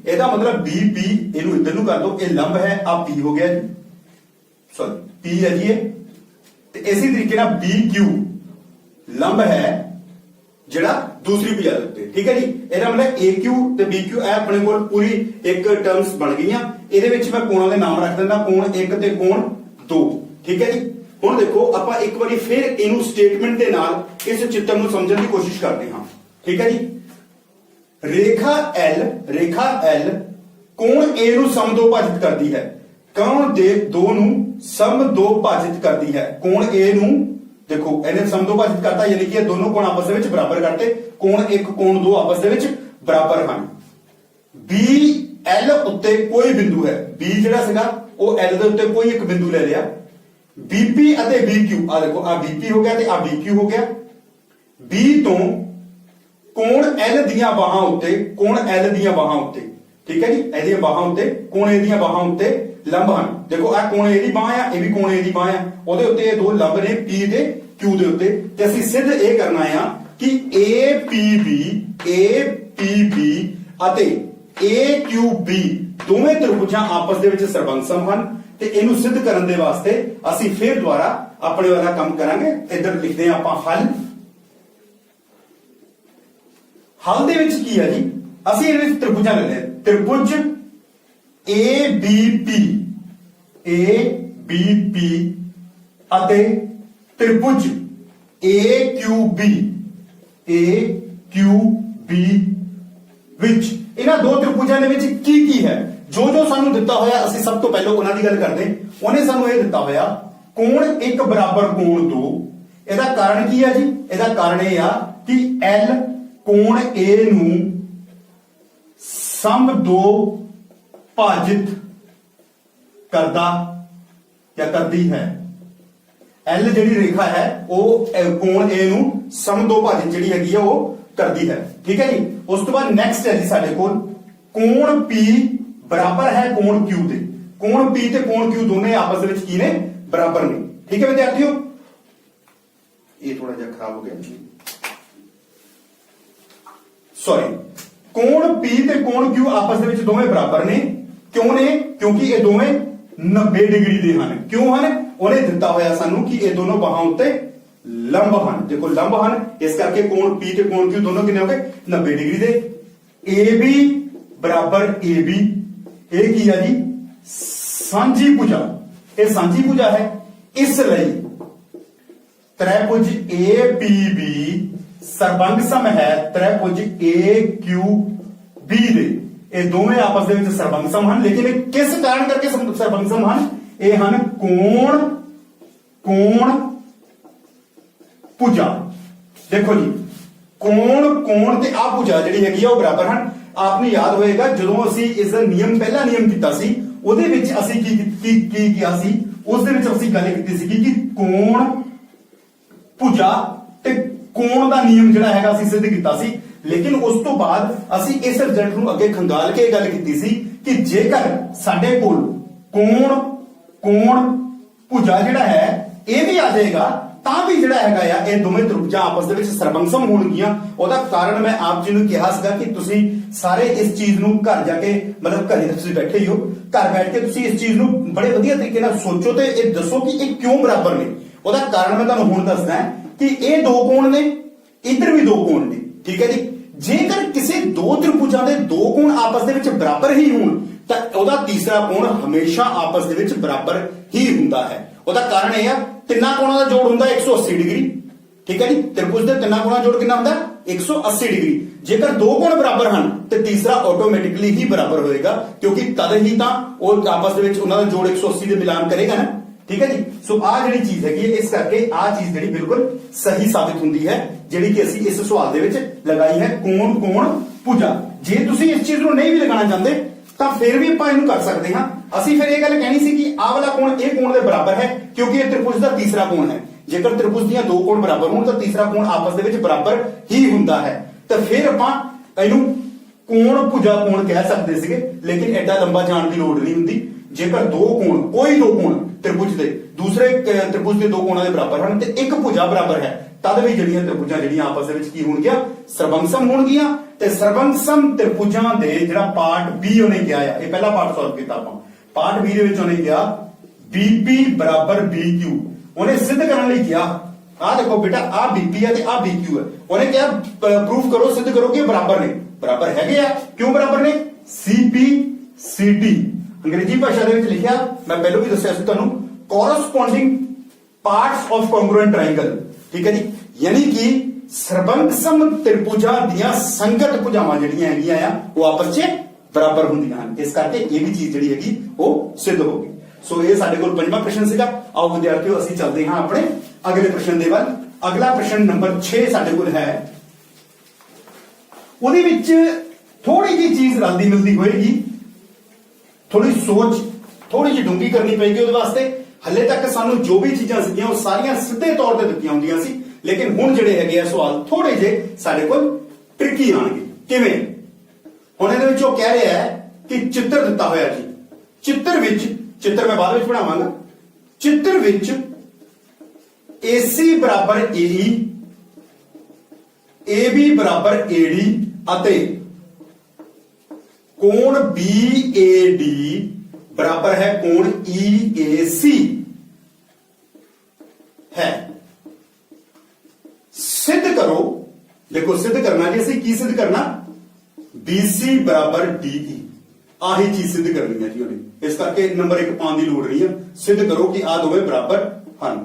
ਇਹਦਾ ਮਤਲਬ BP ਇਹਨੂੰ ਇੱਧਰ ਨੂੰ ਕਰ ਦੋ, ਇਹ ਲੰਬ ਹੈ, ਆ P ਹੋ ਗਿਆ ਜੀ, ਸੌਰੀ P ਹੈ ਜੀ ਇਹ। ਤੇ ਇਸੇ ਤਰੀਕੇ ਨਾਲ BQ ਲੰਬ ਹੈ ਜਿਹੜਾ ਦੂਸਰੀ ਭੁਜਾ ਦੇ ਉੱਤੇ, ਠੀਕ ਹੈ ਜੀ। ਇਹਦਾ ਮਤਲਬ AQ ਤੇ BQ ਇਹ ਆਪਣੇ ਕੋਲ ਪੂਰੀ ਇੱਕ ਟਰਮਸ ਬਣ ਗਈਆਂ। ਇਹਦੇ ਵਿੱਚ ਮੈਂ ਕੋਣਾਂ ਦੇ ਨਾਮ ਰੱਖ ਦਿੰਦਾ, ਕੋਣ 1 ਤੇ ਕੋਣ 2, ਠੀਕ ਹੈ ਜੀ। ਹੁਣ ਦੇਖੋ ਆਪਾਂ ਇੱਕ ਵਾਰੀ ਫਿਰ ਇਹਨੂੰ ਸਟੇਟਮੈਂਟ ਦੇ ਨਾਲ ਇਸ ਚਿੱਤਰ ਨੂੰ ਸਮਝਣ ਦੀ ਕੋਸ਼ਿਸ਼ ਕਰਦੇ ਹਾਂ, ਠੀਕ ਹੈ ਜੀ। ਰੇਖਾ L ਕੋਣ A ਨੂੰ ਸਮ ਦੋ ਭਾਜਿਤ ਕਰਦੀ ਹੈ। ਕੋਣ ਦੇ 2 ਨੂੰ ਸਮ ਦੋ ਭਾਜਿਤ ਕਰਦੀ ਹੈ। ਕੋਣ A ਨੂੰ ਦੇਖੋ ਇਹਨੇ ਸਮ ਦੋ ਭਾਜਿਤ ਕਰਤਾ, ਯਾਨੀ ਕਿ ਇਹ ਦੋਨੋਂ ਕੋਣ ਆਪਸ ਦੇ ਵਿੱਚ ਬਰਾਬਰ ਕਰਤੇ। ਕੋਣ 1 ਕੋਣ 2 ਆਪਸ ਦੇ ਵਿੱਚ ਬਰਾਬਰ ਹਨ। BL ਉੱਤੇ ਕੋਈ ਬਿੰਦੂ ਹੈ। B ਜਿਹੜਾ ਸੀਗਾ ਉਹ L ਦੇ ਉੱਤੇ ਕੋਈ ਇੱਕ ਬਿੰਦੂ ਲੈ ਲਿਆ। BP ਅਤੇ BQ, ਆ ਦੇਖੋ ਆ BP ਹੋ ਗਿਆ ਤੇ ਆ BQ ਹੋ ਗਿਆ। B ਤੋਂ ਕੋਣ L ਦੀਆਂ ਬਾਹਾਂ ਉੱਤੇ, ਕੋਣ L ਦੀਆਂ ਬਾਹਾਂ ਉੱਤੇ, ਠੀਕ ਹੈ ਜੀ, ਇਹਦੀਆਂ ਬਾਹਾਂ ਉੱਤੇ, ਕੋਣ A ਦੀਆਂ ਬਾਹਾਂ ਉੱਤੇ ਲੰਬ ਹਨ। ਦੇਖੋ ਆ ਕੋਣ A ਦੀ ਬਾਹ ਆ, ਇਹ ਵੀ ਕੋਣ A ਦੀ ਬਾਹ ਆ, ਉਹਦੇ ਉੱਤੇ ਇਹ ਦੋ ਲੰਬ ਨੇ P ਤੇ Q ਦੇ ਉੱਤੇ। ਤੇ ਅਸੀਂ ਸਿੱਧ ਇਹ ਕਰਨਾ ਆ ਕਿ APB ਅਤੇ AQB ਦੋਵੇਂ ਤ੍ਰਿਭੁਜਾਂ ਆਪਸ ਦੇ ਵਿੱਚ ਸਰਬੰਗਸਮ ਹਨ। ਤੇ ਇਹਨੂੰ ਸਿੱਧ ਕਰਨ ਦੇ ਵਾਸਤੇ ਅਸੀਂ ਫਿਰ ਦੁਬਾਰਾ ਆਪਣੇ ਵਾਲਾ ਕੰਮ ਕਰਾਂਗੇ। ਇੱਧਰ ਲਿਖਦੇ ਹਾਂ ਆਪਾਂ ਹੱਲ। ਹੱਲ ਦੇ ਵਿੱਚ ਕੀ ਹੈ ਜੀ, ਅਸੀਂ ਇਹਦੇ ਵਿੱਚ ਤ੍ਰਿਭੁਜਾਂ ਲੈ ਲਏ, ਤ੍ਰਿਭੁਜ ABP ਅਤੇ ਤ੍ਰਿਭੁਜ AQB ਵਿੱਚ ਇਹਨਾਂ ਦੋ ਤ੍ਰਿਭੁਜਾਂ ਦੇ ਵਿੱਚ ਕੀ ਹੈ, ਜੋ ਸਾਨੂੰ ਦਿੱਤਾ ਹੋਇਆ ਅਸੀਂ ਸਭ ਤੋਂ ਪਹਿਲਾਂ ਉਹਨਾਂ ਦੀ ਗੱਲ ਕਰਦੇ। ਉਹਨੇ ਸਾਨੂੰ ਇਹ ਦਿੱਤਾ ਹੋਇਆ ਕੋਣ 1 ਬਰਾਬਰ ਕੋਣ 2। ਇਹਦਾ ਕਾਰਨ ਕੀ ਹੈ ਜੀ, ਇਹਦਾ ਕਾਰਨ ਇਹ ਆ ਕਿ L ਕੋਣ A ਨੂੰ ਸਮ ਦੋ ਭਾਜਿਤ ਕਰਦਾ ਜਾਂ ਕਰਦੀ ਹੈ। L ਜਿਹੜੀ ਰੇਖਾ ਹੈ ਉਹ ਕੋਣ A ਨੂੰ ਸਮ ਦੋ ਭਾਜਿਤ ਜਿਹੜੀ ਹੈਗੀ ਆ ਉਹ ਕਰਦੀ ਹੈ, ਠੀਕ ਹੈ ਜੀ। ਉਸ ਤੋਂ ਬਾਅਦ ਨੈਕਸਟ ਹੈ ਜੀ ਸਾਡੇ ਕੋਲ ਕੋਣ P ਬਰਾਬਰ ਹੈ ਕੋਣ Q ਦੇ। ਕੋਣ P ਤੇ ਕੋਣ Q ਦੋਨੇ ਆਪਸ ਦੇ ਵਿੱਚ ਕੀ ਨੇ, ਬਰਾਬਰ ਨੇ, ਠੀਕ ਹੈ ਵਿਦਿਆਰਥੀਓ। ਇਹ ਥੋੜਾ ਜਿਹਾ ਖਰਾਬ ਹੋ ਗਿਆ ਜੀ, ਸੌਰੀ। ਕੋਣ P ਤੇ ਕੋਣ Q ਆਪਸ ਦੇ ਵਿੱਚ ਦੋਵੇਂ ਬਰਾਬਰ ਨੇ। ਕਿਉਂ ਨੇ, ਕਿਉਂਕਿ ਇਹ ਦੋਵੇਂ 90 ਡਿਗਰੀ ਦੇ ਹਨ। ਕਿਉਂ ਹਨ, ਉਹਨੇ ਦਿੱਤਾ ਹੋਇਆ ਸਾਨੂੰ ਕਿ ਇਹ ਦੋਨੋਂ ਬਾਹਾਂ ਉੱਤੇ ਲੰਬ ਹਨ। ਦੇਖੋ ਲੰਬ ਹਨ, ਇਸ ਕਰਕੇ ਕੋਣ P ਤੇ ਕੋਣ Q ਦੋਨੋਂ ਕਿੰਨੇ ਹੋ ਗਏ, 90 ਡਿਗਰੀ ਦੇ। AB ਬਰਾਬਰ AB, ਇਹ ਕੀ ਹੈ ਜੀ, ਸਾਂਝੀ ਭੁਜਾ। ਇਹ ਸਾਂਝੀ ਭੁਜਾ ਹੈ, ਇਸ ਲਈ ਤ੍ਰਿਭੁਜ APB ਸਰਬੰਗਸਮ ਹੈ ਤ੍ਰਿਭੁਜ AQB ਦੇ। ਇਹ ਦੋਵੇਂ ਆਪਸ ਦੇ ਵਿੱਚ ਸਰਬੰਗਸਮ ਹਨ। ਲੇਕਿਨ ਇਹ ਕਿਸ ਕਾਰਨ ਕਰਕੇ ਸਰਬੰਗਸਮ ਹਨ, ਇਹ ਹਨ ਕੋਣ ਭੁਜਾ। ਦੇਖੋ ਜੀ ਕੋਣ ਤੇ ਆ ਭੁਜਾ ਜਿਹੜੀ ਹੈਗੀ ਆ ਉਹ ਬਰਾਬਰ ਹਨ। ਆਪ ਨੂੰ ਯਾਦ ਹੋਏਗਾ ਜਦੋਂ ਅਸੀਂ ਇਸ ਦਾ ਨਿਯਮ ਪਹਿਲਾ ਨਿਯਮ ਕੀਤਾ ਸੀ, ਉਹਦੇ ਵਿੱਚ ਅਸੀਂ ਕੀ ਕੀਤਾ ਸੀ, ਉਸ ਦੇ ਵਿੱਚ ਅਸੀਂ ਗੱਲ ਕੀਤੀ ਸੀ ਕਿ ਕੋਣ ਭੁਜਾ ਤੇ ਕੋਣ ਦਾ ਨਿਯਮ ਜਿਹੜਾ ਹੈਗਾ ਅਸੀਂ ਸਿੱਧ ਕੀਤਾ ਸੀ। लेकिन उस तो बाद ਅਸੀਂ ਇਸ ਰਿਜ਼ਲਟ ਨੂੰ ਅੱਗੇ ਖੰਗਾਲ ਕੇ ਇਹ ਗੱਲ ਕੀਤੀ ਸੀ ਕਿ ਜੇਕਰ ਸਾਡੇ ਕੋਲ ਕੋਣ ਭੁਜਾ ਜਿਹੜਾ ਹੈ ਇਹ ਵੀ ਆ ਜਾਏਗਾ ਤਾਂ ਵੀ ਜਿਹੜਾ ਹੈਗਾ ਆ ਇਹ ਦੋਵੇਂ ਤ੍ਰਿਭੁਜਾਂ ਆਪਸ ਦੇ ਵਿੱਚ ਸਰਬੰਗਸਮ ਹੋਣਗੀਆਂ। ਉਹਦਾ ਕਾਰਨ ਮੈਂ ਆਪ ਜੀ ਨੂੰ ਕਿਹਾ ਸੀਗਾ ਕਿ ਤੁਸੀਂ ਸਾਰੇ ਇਸ ਚੀਜ਼ ਨੂੰ ਘਰ ਜਾ ਕੇ ਮਤਲਬ ਘਰੇ ਤੁਸੀਂ ਬੈਠੇ ਹੀ ਹੋ, ਘਰ ਬੈਠ ਕੇ ਤੁਸੀਂ ਇਸ ਚੀਜ਼ ਨੂੰ ਬੜੇ ਵਧੀਆ ਤਰੀਕੇ ਨਾਲ ਸੋਚੋ ਤੇ ਇਹ ਦੱਸੋ ਕਿ ਇਹ ਕਿਉਂ ਬਰਾਬਰ ਨੇ। ਉਹਦਾ ਕਾਰਨ ਮੈਂ ਤੁਹਾਨੂੰ ਹੁਣ ਦੱਸਦਾ ਕਿ ਇਹ ਦੋ ਕੋਣ ਨੇ, ਇੱਧਰ ਵੀ ਦੋ ਕੋਣ ਨੇ, ਠੀਕ ਹੈ ਜੀ। ਜੇਕਰ ਕਿਸੇ ਦੋ ਤ੍ਰਿਭੁਜਾਂ ਦੇ ਦੋ ਕੋਣ ਆਪਸ ਦੇ ਵਿੱਚ ਬਰਾਬਰ ਹੀ ਹੋਣ ਤਾਂ ਉਹਦਾ ਤੀਸਰਾ ਕੋਣ ਹਮੇਸ਼ਾ ਆਪਸ ਦੇ ਵਿੱਚ ਬਰਾਬਰ ਹੀ ਹੁੰਦਾ ਹੈ। ਉਹਦਾ ਕਾਰਨ ਇਹ ਆ ਤਿੰਨਾਂ ਕੋਣਾਂ ਦਾ ਜੋੜ ਹੁੰਦਾ 180 ਡਿਗਰੀ, ਠੀਕ ਹੈ ਜੀ। ਤ੍ਰਿਭੁਜ ਦੇ ਤਿੰਨਾਂ ਕੋਣਾਂ ਦਾ ਜੋੜ ਕਿੰਨਾ ਹੁੰਦਾ 180 ਡਿਗਰੀ। ਜੇਕਰ ਦੋ ਕੋਣ ਬਰਾਬਰ ਹਨ ਤੇ ਤੀਸਰਾ ਆਟੋਮੈਟਿਕਲੀ ਹੀ ਬਰਾਬਰ ਹੋਏਗਾ ਕਿਉਂਕਿ ਤਦ ਹੀ ਤਾਂ ਉਹ ਆਪਸ ਦੇ ਵਿੱਚ ਉਹਨਾਂ ਦਾ ਜੋੜ 180 ਦੇ ਮਿਲਾਨ ਕਰੇਗਾ ਨਾ, ਠੀਕ ਹੈ ਜੀ। ਸੋ ਆ ਜਿਹੜੀ ਚੀਜ਼ ਹੈਗੀ ਇਸ ਕਰਕੇ ਆ ਚੀਜ਼ ਜਿਹੜੀ ਬਿਲਕੁਲ ਸਹੀ ਸਾਬਿਤ ਹੁੰਦੀ ਹੈ ਜਿਹੜੀ ਕਿ ਅਸੀਂ ਇਸ ਸਵਾਲ ਦੇ ਵਿੱਚ ਲਗਾਈ ਹੈ ਕੋਣ ਭੁਜਾ। ਜੇ ਤੁਸੀਂ ਇਸ ਚੀਜ਼ ਨੂੰ ਨਹੀਂ ਵੀ ਲਗਾਉਣਾ ਚਾਹੁੰਦੇ ਤਾਂ ਫਿਰ ਵੀ ਆਪਾਂ ਇਹਨੂੰ ਕਰ ਸਕਦੇ ਹਾਂ। ਅਸੀਂ ਫਿਰ ਇਹ ਗੱਲ ਕਹਿਣੀ ਸੀ ਕਿ ਆਹ ਵਾਲਾ ਕੋਣ ਇਹ ਕੋਣ ਦੇ ਬਰਾਬਰ ਹੈ ਕਿਉਂਕਿ ਇਹ ਤ੍ਰਿਭੁਜ ਦਾ ਤੀਸਰਾ ਕੋਣ ਹੈ। ਜੇਕਰ ਤ੍ਰਿਭੁਜ ਦੀਆਂ ਦੋ ਕੋਣ ਬਰਾਬਰ ਹੋਣ ਤਾਂ ਤੀਸਰਾ ਕੋਣ ਆਪਸ ਦੇ ਵਿੱਚ ਬਰਾਬਰ ਹੀ ਹੁੰਦਾ ਹੈ। ਤਾਂ ਫਿਰ ਆਪਾਂ ਇਹਨੂੰ ਕੋਣ ਭੁਜਾ ਕੋਣ ਕਹਿ ਸਕਦੇ ਸੀਗੇ, ਲੇਕਿਨ ਐਡਾ ਲੰਬਾ ਜਾਣ ਦੀ ਲੋੜ ਨਹੀਂ ਹੁੰਦੀ। ਜੇਕਰ ਦੋ ਕੋਣ ਕੋਈ ਦੋ ਕੋਣ ਤ੍ਰਿਭੁਜ ਦੇ ਦੂਸਰੇ ਤ੍ਰਿਭੁਜ ਦੇ ਦੋ ਕੋਣਾਂ ਦੇ ਬਰਾਬਰ ਹਨ ਤੇ ਇੱਕ ਭੁਜਾ ਬਰਾਬਰ ਹੈ ਤਦ ਵੀ ਜਿਹੜੀਆਂ ਤ੍ਰਿਭੁਜਾਂ ਜਿਹੜੀਆਂ ਆਪਸ ਦੇ ਵਿੱਚ ਕੀ ਹੋਣਗੀਆਂ ਸਰਬੰਗਸਮ ਹੋਣਗੀਆਂ। ਤੇ ਸਰਬੰਗਸਮ ਤ੍ਰਿਭੁਜਾਂ ਦੇ ਜਿਹੜਾ ਪਾਰਟ B ਉਹਨੇ ਕਿਹਾ ਆ, ਇਹ ਪਹਿਲਾ ਪਾਰਟ ਸੋਲਵ ਕੀਤਾ ਆਪਾਂ। ਪਾਰਟ B ਦੇ ਵਿੱਚ ਉਹਨੇ ਕਿਹਾ BP ਬਰਾਬਰ BQ। ਉਹਨੇ ਸਿੱਧ ਕਰਨ ਲਈ ਕਿਹਾ ਆਹ ਦੇਖੋ ਬੇਟਾ ਆਹ BP ਹੈ ਤੇ ਆਹ BQ ਹੈ। ਉਹਨੇ ਕਿਹਾ ਪ੍ਰੂਫ ਕਰੋ ਸਿੱਧ ਕਰੋ ਕਿ ਇਹ ਬਰਾਬਰ ਨੇ। ਬਰਾਬਰ ਹੈਗੇ ਆ, ਕਿਉਂ ਬਰਾਬਰ ਨੇ? CP CD ਅੰਗਰੇਜ਼ੀ ਭਾਸ਼ਾ ਦੇ ਵਿੱਚ ਲਿਖਿਆ, ਮੈਂ ਪਹਿਲਾਂ ਵੀ ਦੱਸਿਆ ਸੀ ਤੁਹਾਨੂੰ, ਕੋਰਸਪੋਂਡਿੰਗ ਪਾਰਟਸ ਆਫ ਕੰਗਰੂਐਂਟ ਟ੍ਰਾਇੰਗਲ, ਠੀਕ ਹੈ ਜੀ। ਯਾਨੀ ਕਿ ਸਰਬੰਗਸਮ ਤ੍ਰਿਭੁਜਾਂ ਦੀਆਂ ਸੰਗਤ ਭੁਜਾਵਾਂ ਜਿਹੜੀਆਂ ਹੈਗੀਆਂ ਆ ਉਹ ਆਪਸ 'ਚ ਬਰਾਬਰ ਹੁੰਦੀਆਂ ਹਨ। ਇਸ ਕਰਕੇ ਇਹ ਵੀ ਚੀਜ਼ ਜਿਹੜੀ ਹੈਗੀ ਉਹ ਸਿੱਧ ਹੋ ਗਈ। ਸੋ ਇਹ ਸਾਡੇ ਕੋਲ ਪੰਜਵਾਂ ਪ੍ਰਸ਼ਨ ਸੀਗਾ। ਆਓ ਵਿਦਿਆਰਥੀਓ ਅਸੀਂ ਚੱਲਦੇ ਹਾਂ ਆਪਣੇ ਅਗਲੇ ਪ੍ਰਸ਼ਨ ਦੇ ਵੱਲ। ਅਗਲਾ ਪ੍ਰਸ਼ਨ ਨੰਬਰ 6 ਸਾਡੇ ਕੋਲ ਹੈ। ਉਹਦੇ ਵਿੱਚ ਥੋੜੀ ਜਿਹੀ ਚੀਜ਼ ਰਲਦੀ ਮਿਲਦੀ ਹੋਏਗੀ, ਥੋੜੀ ਸੋਚ ਥੋੜੀ ਜਿਹੀ ਡੂੰਘੀ ਕਰਨੀ ਪਏਗੀ ਉਹਦੇ ਵਾਸਤੇ। ਹੱਲੇ ਤੱਕ ਸਾਨੂੰ ਜੋ ਵੀ ਚੀਜ਼ਾਂ ਸੀਗੀਆਂ ਉਹ ਸਾਰੀਆਂ ਸਿੱਧੇ ਤੌਰ ਤੇ ਦਿੱਤੀਆਂ ਹੁੰਦੀਆਂ ਸੀ, ਲੇਕਿਨ ਹੁਣ ਜਿਹੜੇ ਹੈਗੇ ਆ ਸਵਾਲ ਥੋੜੇ ਜਿਹੇ ਸਾਡੇ ਕੋਲ ਟ੍ਰਿਕੀ ਆਣਗੇ। ਕਿਵੇਂ? ਹੁਣ ਇਹਦੇ ਵਿੱਚ ਉਹ ਕਹਿ ਰਿਹਾ ਹੈ ਕਿ ਚਿੱਤਰ ਦਿੱਤਾ ਹੋਇਆ ਜੀ, ਚਿੱਤਰ ਮੈਂ ਬਾਅਦ ਵਿੱਚ ਬਣਾਵਾਂਗਾ। ਚਿੱਤਰ ਵਿੱਚ AC ਬਰਾਬਰ AE, AB ਬਰਾਬਰ AD ਅਤੇ ਕੋਣ BAD ਬਰਾਬਰ ਹੈ ਕੋਣ EAC ਹੈ। सिद्ध करो, देखो सिद्ध करना जी ਅਸੀਂ ਕੀ ਸਿੱਧ ਕਰਨਾ BC ਬਰਾਬਰ DE, ਆਹੀ ਚੀਜ਼ ਸਿੱਧ ਕਰਨੀ ਹੈ ਜੀ ਉਹਨੇ। ਇਸ ਕਰਕੇ ਨੰਬਰ 1 ਪਾਉਣ ਦੀ ਲੋੜ ਨਹੀਂ ਹੈ। ਸਿੱਧ ਕਰੋ ਕਿ ਆ ਦੋਵੇਂ ਬਰਾਬਰ ਹਨ,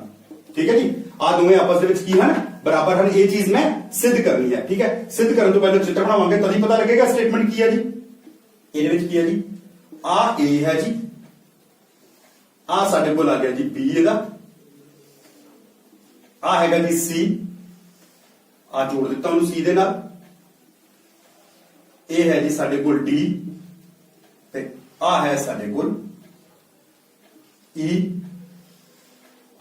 ਠੀਕ ਹੈ ਜੀ। ਆ ਦੋਵੇਂ ਆਪਸ ਦੇ ਵਿੱਚ ਕੀ ਹਨ? ਬਰਾਬਰ ਹਨ। ਇਹ ਚੀਜ਼ ਮੈਂ ਸਿੱਧ ਕਰਨੀ ਹੈ, ਠੀਕ ਹੈ। ਸਿੱਧ ਕਰਨ ਤੋਂ ਪਹਿਲਾਂ ਚਿੱਤਰ ਬਣਾਵਾਂਗੇ ਤਦ ਹੀ ਪਤਾ ਲੱਗੇਗਾ ਸਟੇਟਮੈਂਟ ਕੀ ਹੈ ਜੀ। ਇਹਦੇ ਵਿੱਚ ਕੀ ਹੈ ਜੀ? ਆ A ਹੈ ਜੀ, ਆ ਸਾਡੇ ਕੋਲ ਆ ਗਿਆ ਜੀ B ਇਹਦਾ, ਆ ਹੈਗਾ ਜੀ C, ਆ ਜੋੜ ਦਿੱਤਾ ਉਹਨੂੰ C ਦੇ ਨਾਲ। ਇਹ ਹੈ ਜੀ ਸਾਡੇ ਕੋਲ D ਤੇ ਆ ਹੈ ਸਾਡੇ ਕੋਲ E,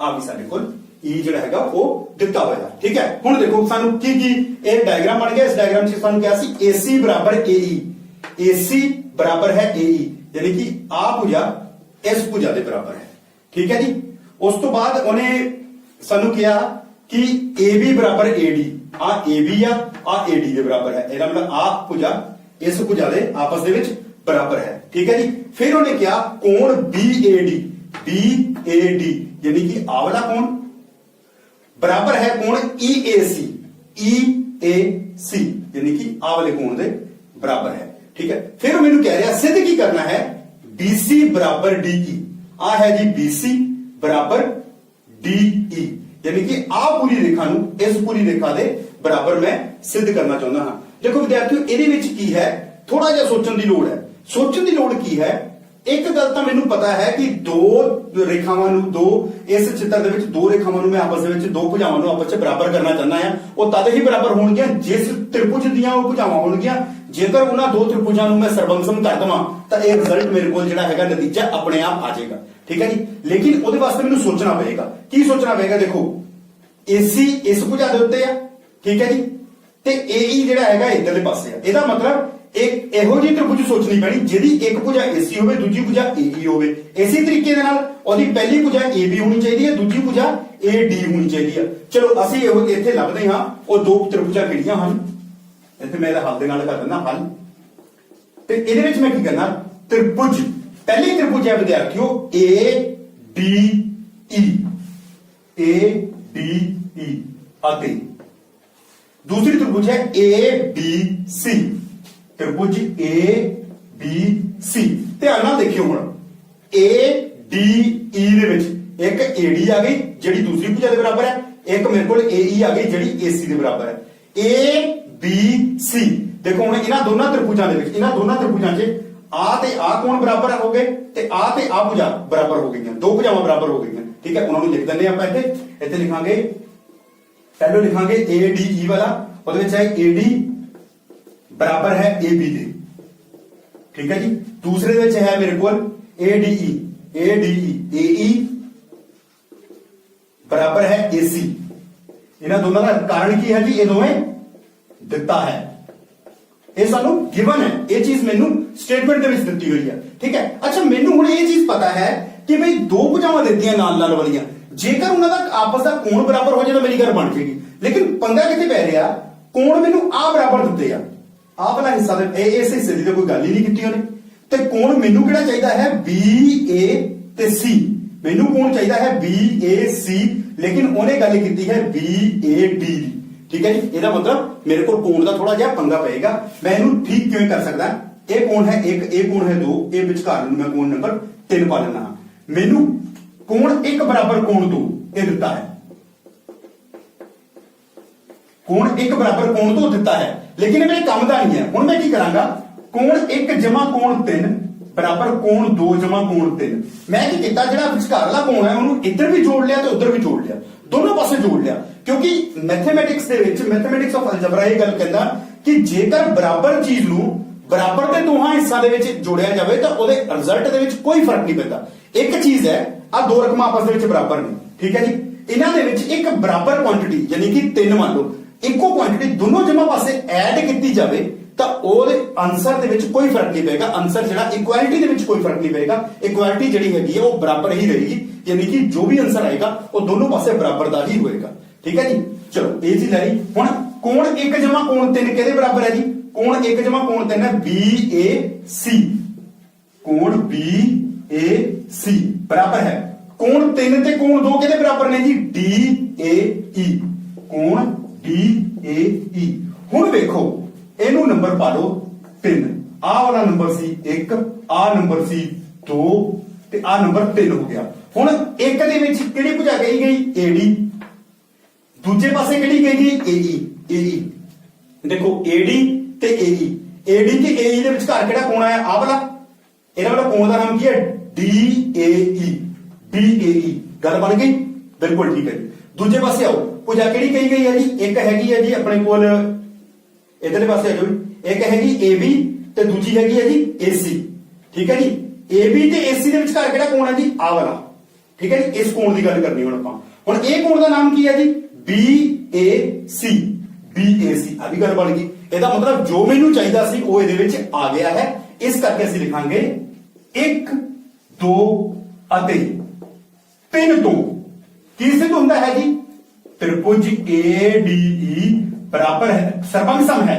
ਆ ਵੀ ਸਾਡੇ ਕੋਲ E ਜਿਹੜਾ ਹੈਗਾ ਉਹ ਦਿੱਤਾ ਹੋਇਆ, ਠੀਕ ਹੈ। ਹੁਣ ਦੇਖੋ ਸਾਨੂੰ ਕੀ ਇਹ ਡਾਇਗਰਾਮ ਬਣ ਗਿਆ। ਇਸ ਡਾਇਗਰਾਮ 'ਚ ਸਾਨੂੰ ਕਿਹਾ ਸੀ AC ਬਰਾਬਰ AE, AC ਬਰਾਬਰ ਹੈ AE, ਯਾਨੀ ਕਿ ਆ ਭੁਜਾ ਇਸ ਭੁਜਾ ਦੇ ਬਰਾਬਰ ਹੈ, ਠੀਕ ਹੈ ਜੀ। ਉਸ ਤੋਂ ਬਾਅਦ ਉਹਨੇ ਸਾਨੂੰ ਕਿਹਾ ਕਿ AB ਬਰਾਬਰ AD, ਆ AB ਆ AD ਦੇ ਬਰਾਬਰ ਹੈ। ਇਹਦਾ ਮਤਲਬ ਆ ਭੁਜਾ ਇਸ ਭੁਜਾ ਦੇ ਆਪਸ ਦੇ ਵਿੱਚ ਬਰਾਬਰ ਹੈ, ਠੀਕ ਹੈ ਜੀ। ਫਿਰ ਉਹਨੇ ਕਿਹਾ ਕੋਣ BAD ਯਾਨੀ ਕਿ ਆ ਵਾਲਾ ਕੋਣ ਬਰਾਬਰ ਹੈ ਕੋਣ EAC ਯਾਨੀ ਕਿ ਆ ਵਾਲੇ ਕੋਣ ਦੇ ਬਰਾਬਰ ਹੈ, ਠੀਕ ਹੈ। ਫਿਰ ਉਹ ਮੈਨੂੰ ਕਹਿ ਰਿਹਾ ਸਿੱਧ ਕੀ ਕਰਨਾ ਹੈ BC ਬਰਾਬਰ DE, ਆ ਹੈ ਜੀ BC ਬਰਾਬਰ DE, यानी कि आ पूरी रेखा ਨੂੰ ਇਸ ਪੂਰੀ ਰੇਖਾ ਦੇ ਬਰਾਬਰ ਮੈਂ ਸਿੱਧ ਕਰਨਾ ਚਾਹੁੰਦਾ ਹਾਂ। ਦੇਖੋ ਵਿਦਿਆਰਥੀਓ ਇਹਦੇ ਵਿੱਚ ਕੀ ਹੈ, ਥੋੜਾ ਜਿਹਾ ਸੋਚਣ ਦੀ ਲੋੜ ਹੈ। ਸੋਚਣ ਦੀ ਲੋੜ ਕੀ ਹੈ? ਇੱਕ ਗੱਲ ਤਾਂ ਮੈਨੂੰ ਪਤਾ ਹੈ ਕਿ ਦੋ ਰੇਖਾਵਾਂ ਨੂੰ ਇਸ ਚਿੱਤਰ ਦੇ ਵਿੱਚ ਦੋ ਰੇਖਾਵਾਂ ਨੂੰ ਮੈਂ ਆਪਸ ਦੇ ਵਿੱਚ ਦੋ ਭੁਜਾਵਾਂ ਨੂੰ ਆਪਸ ਵਿੱਚ ਬਰਾਬਰ ਕਰਨਾ ਚਾਹੁੰਦਾ ਹਾਂ। ਉਹ ਤਦ ਹੀ ਬਰਾਬਰ ਹੋਣਗੀਆਂ ਜਿਸ ਤ੍ਰਿਭੁਜ ਦੀਆਂ ਉਹ ਭੁਜਾਵਾਂ ਹੋਣਗੀਆਂ। ਜੇਕਰ ਉਹਨਾਂ ਦੋ ਤ੍ਰਿਭੁਜਾਂ ਨੂੰ ਮੈਂ ਸਰਬੰਗਸਮ ਕਰ ਦਵਾਂ ਤਾਂ ਇਹ ਰਿਜ਼ਲਟ ਮੇਰੇ ਕੋਲ ਜਿਹੜਾ ਹੈਗਾ ਨਤੀਜਾ ਆਪਣੇ ਆਪ ਆ ਜਾਏਗਾ, ਠੀਕ ਹੈ ਜੀ। ਲੇਕਿਨ ਉਹਦੇ ਵਾਸਤੇ ਮੈਨੂੰ ਸੋਚਣਾ ਪਏਗਾ। ਕੀ ਸੋਚਣਾ ਪਏਗਾ? ਦੇਖੋ AC ਇਸ ਭੁਜਾ ਦੇ ਉੱਤੇ ਆ, ਠੀਕ ਹੈ ਜੀ, ਤੇ AE ਜਿਹੜਾ ਹੈਗਾ ਇਧਰਲੇ ਪਾਸੇ ਆ। ਇਹਦਾ ਮਤਲਬ ਇੱਕ ਇਹੋ ਜਿਹੀ ਤ੍ਰਿਭੁਜ ਸੋਚਣੀ ਪੈਣੀ ਜਿਹਦੀ ਇੱਕ ਭੁਜਾ AC ਹੋਵੇ, ਦੂਜੀ ਭੁਜਾ AE ਹੋਵੇ। ਇਸੇ ਤਰੀਕੇ ਦੇ ਨਾਲ ਉਹਦੀ ਪਹਿਲੀ ਭੁਜਾ AB ਹੋਣੀ ਚਾਹੀਦੀ ਹੈ, ਦੂਜੀ ਭੁਜਾ AD ਹੋਣੀ ਚਾਹੀਦੀ ਹੈ। ਚਲੋ ਅਸੀਂ ਇਹੋ ਇੱਥੇ ਲੱਭਦੇ ਹਾਂ ਉਹ ਦੋ ਤ੍ਰਿਭੁਜਾਂ ਕਿਹੜੀਆਂ ਹਨ। ਇੱਥੇ ਮੈਂ ਇਹਦਾ ਹੱਲ ਦੇ ਨਾਲ ਕਰ ਦਿੰਦਾ ਹੱਲ। ਤੇ ਇਹਦੇ ਵਿੱਚ ਮੈਂ ਕੀ ਕਰਨਾ, ਤ੍ਰਿਭੁਜ ਪਹਿਲੀ ਤ੍ਰਿਭੁਜ ਹੈ ਵਿਦਿਆਰਥੀਓ ADE ਅਤੇ दूसरी त्रिभुज है ABC त्रिभुज ABC। ध्यान नाल देखियो हुण ADE दे विच एक AD आ गई जिहड़ी दूसरी भुजा दे बराबर है, एक मेरे कोल AE आ गई जिहड़ी AC दे बराबर है। ABC देखो हुण इन्हां दोनां त्रिभुजां दे विच इन्हां दोनां त्रिभुजां 'च आ ते आ कोण बराबर हो गए ते आ भुजा बराबर हो गईयां, दो भुजावां बराबर हो गईयां। ठीक है, उन्हां नूं लिख दिंदे आपां इत्थे लिखांगे पहले लिखांगे ADE वाला, ਉਹਦੇ ਵਿੱਚ है AD बराबर है AB ਦੇ। ठीक है जी, दूसरे ਦੇ ਵਿੱਚ है मेरे को ADE AE बराबर है AC। ਇਹਨਾਂ ਦੋਨਾਂ ਦਾ ਕਾਰਨ ਕੀ ਹੈ ਜੀ, ਇਹ ਦੋਵੇਂ ਦਿੱਤਾ ਹੈ, ਇਹ ਸਾਨੂੰ ਗਿਵਨ ਹੈ, ਇਹ ਚੀਜ਼ ਮੈਨੂੰ ਸਟੇਟਮੈਂਟ ਦੇ ਵਿੱਚ ਦਿੱਤੀ ਹੋਈ ਹੈ। ਠੀਕ ਹੈ, ਅੱਛਾ ਮੈਨੂੰ ਹੁਣ ਇਹ ਚੀਜ਼ ਪਤਾ ਹੈ ਕਿ ਬਈ ਦੋ ਭੁਜਾਵਾਂ ਦਿੱਤੀਆਂ ਨਾਲ ਵਾਲੀਆਂ, ਜੇਕਰ ਉਹਨਾਂ ਦਾ ਆਪਸ ਦਾ ਕੋਣ ਬਰਾबर ਹੋ ਜਾਏ ਤਾਂ ਮੇਰੀ ਗੱਲ ਬਣ ਜੇਗੀ। लेकिन पंगा कितने पै रहा, कोण मैनू आ बराबर दिते आ, आ वाला हिस्सा इस हिस्से की तो कोई गल ही नहीं की उन्हें। ते कोण मैनू किहड़ा चाहिदा है BA ते C, मैनू कोण चाहिदा है BAC, लेकिन उन्हें गल की है BAD। ठीक है जी, ਇਹਦਾ मतलब मेरे को कोण का थोड़ा जिहा पंगा पेगा। मैं इहनू ठीक किवें कर सकदा, ये कोण है एक, ये कोण है दो, ये विचकार मैं कोण नंबर 3 पा लेना। मैनू कोण एक बराबर कोण 2 ये दिता है, कोण एक बराबर कोण तो दिता है, लेकिन मेरे काम का नहीं है। हुण मैं की करांगा, कोण 1 जमा कोण 3 बराबर कोण 2 जमा कोण 3। मैं की कीता, जिहड़ा विचकारला कोण है उहनूं इधर भी जोड़ लिया ते उधर भी जोड़ लिया, दोनों पासे जोड़ लिया। क्योंकि mathematics they which mathematics of algebra ये गल कहंदा कि जेकर बराबर चीज नूं बराबर दे दोहां हिस्सां दे विच जोड़िया जावे तां ओहदे रिजल्ट दे विच कोई फर्क नहीं पैंदा। एक चीज है आ दो रकमां आपस दे विच बराबर ने। ठीक है जी, इन्हां दे विच एक बराबर क्वांटिटी यानी कि 3 मान लो इको क्वांटिटी दोनों जमा पासे ऐड की जाए तो ਉਹਦੇ आंसर ਦੇ ਵਿੱਚ कोई फर्क नहीं पेगा। आंसर ਜਿਹੜਾ इक्वालिटी ਦੇ ਵਿੱਚ कोई फर्क नहीं पेगा, इक्वालिटी ਜਿਹੜੀ ਹੈਗੀ ਹੈ ਉਹ बराबर ही रहेगी, यानी कि जो भी आंसर आएगा वो दोनों पासे बराबर ਦਾ ही होएगा। ठीक है जी, चलो ਇਹ चीज है। ਹੁਣ कोण 1 जमा कोण 3 ਕਿਹਦੇ ਬਰਾबर है जी, कोण 1 जमा कोण 3 है BAC, कोण BAC बराबर है। कोण 3 ਤੇ कोण 2 ਕਿਹਦੇ ਬਰਾबर ਨੇ जी, DAE, कोण DAE। हुण देखो इनू नंबर पा लो 3, आ वाला नंबर सी 1, आ नंबर सी 2 ते आ नंबर 3 हो गया। हुण एक दे विच किहड़ी भुजा कही गई AD, दूजे पासे किहड़ी कही गई AE। देखो AD ते AE, AD ते AE दे विचकार किहड़ा कोण आया, आ वाला, इहदा वाला कोण दा नाम की है DAE। गल बन गई, बिल्कुल ठीक है जी। दूजे पासे आओ, भुजा किहड़ी कही गई है जी, एक हैगी है जी अपने कोल इधरले पासे आ जाओ, एक हैगी AB ते दूजी हैगी है जी AC। ठीक है जी, AB ते AC दे विचकार किहड़ा कोण है जी, आ वाला। ठीक है जी, इस कोण की गल करनी हुण आपां। हुण इह कोण दा नाम की है जी BAC। आ भी गल बन गई, ਇਹਦਾ मतलब जो मैनू चाहिदा सी ਉਹ ਇਹਦੇ ਵਿੱਚ आ गया है। इस करके ਅਸੀਂ लिखांगे 1 2 ਅਤੇ 3 ਤੋਂ ਕੀ सिद्ध ਹੁੰਦਾ है जी, त्रिभुज ADE बराबर है सरबंगसम है